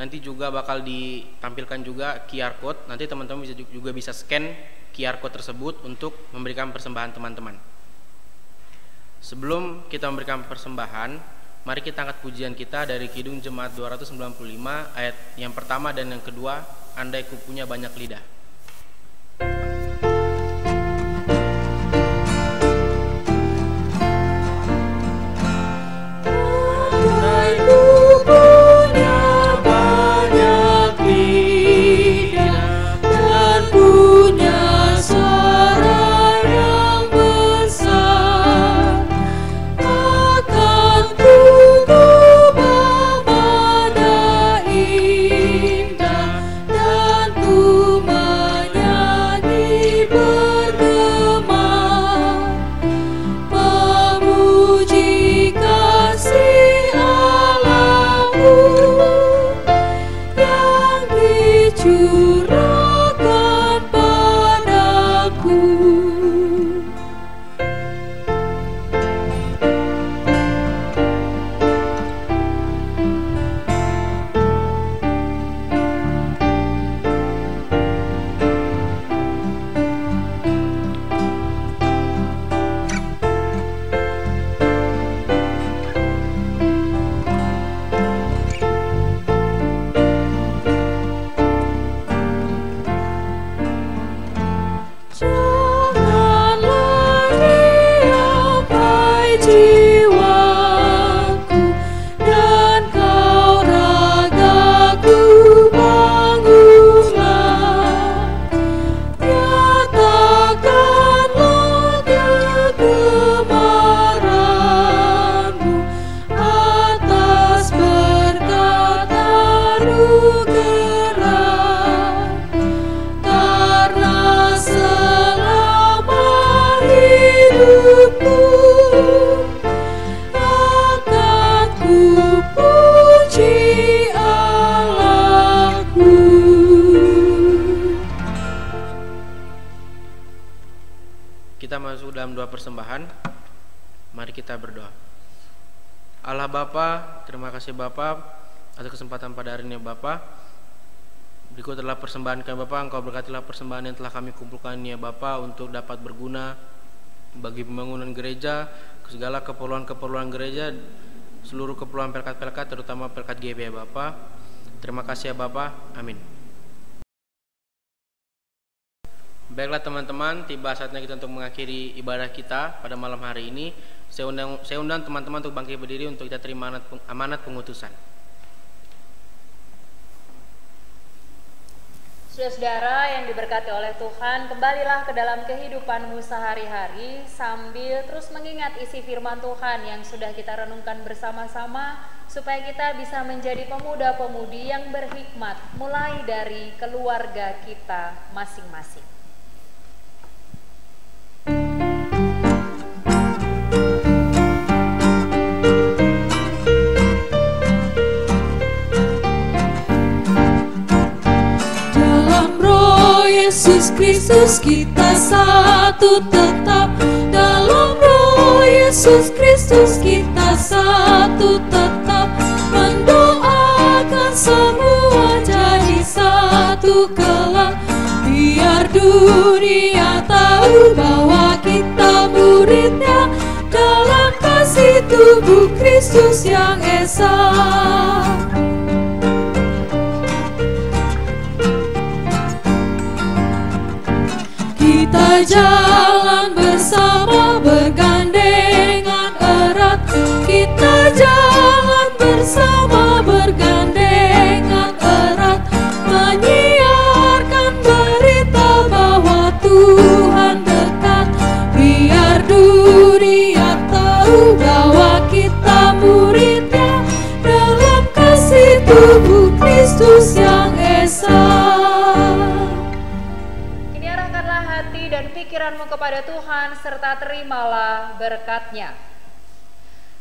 Nanti juga bakal ditampilkan juga QR code. Nanti teman-teman juga bisa scan QR code tersebut untuk memberikan persembahan teman-teman. Sebelum kita memberikan persembahan, mari kita angkat pujian kita dari Kidung Jemaat 295 ayat yang pertama dan yang kedua, Andai Ku Punya Banyak Lidah. Indah dan ku jiwaku dan kau ragaku bangunlah. Nyatakanlah kegemaranmu atas berkat anugerah, karena selama hidupku akan ku puji Allahku. Kita masuk dalam doa persembahan. Mari kita berdoa. Allah Bapa, terima kasih Bapa atas kesempatan pada hari ini Bapa. Berikut adalah persembahan kami Bapa. Engkau berkatilah persembahan yang telah kami kumpulkan ya Bapa untuk dapat berguna bagi pembangunan gereja, segala keperluan-keperluan gereja, seluruh keperluan pelkat-pelkat, terutama pelkat GB ya Bapa. Terima kasih ya Bapa. Amin. Baiklah teman-teman, tiba saatnya kita untuk mengakhiri ibadah kita pada malam hari ini. Saya undang teman-teman untuk bangkit berdiri untuk kita terima amanat pengutusan. Saudara-saudara yang diberkati oleh Tuhan, kembalilah ke dalam kehidupanmu sehari-hari sambil terus mengingat isi firman Tuhan yang sudah kita renungkan bersama-sama, supaya kita bisa menjadi pemuda-pemudi yang berhikmat mulai dari keluarga kita masing-masing. Yesus Kristus kita satu tetap, dalam Roh Yesus Kristus kita satu tetap, mendoakan semua jadi satu kelak, biar dunia tahu bahwa kita muridnya dalam kasih tubuh Kristus yang esa. Kita jalan bersama bergandengan erat, kita jalan bersama bergandengan erat, menyiarkan berita bahwa Tuhan dekat, biar dunia tahu bahwa kita muridnya dalam kasih tubuh Kristus yang esa. Dan pikiranmu kepada Tuhan serta terimalah berkat-Nya.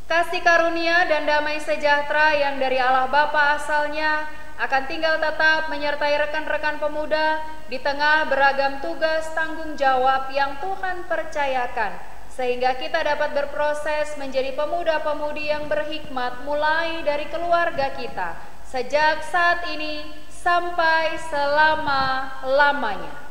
Kasih karunia dan damai sejahtera yang dari Allah Bapa asalnya akan tinggal tetap menyertai rekan-rekan pemuda di tengah beragam tugas tanggung jawab yang Tuhan percayakan, sehingga kita dapat berproses menjadi pemuda-pemudi yang berhikmat mulai dari keluarga kita sejak saat ini sampai selama-lamanya.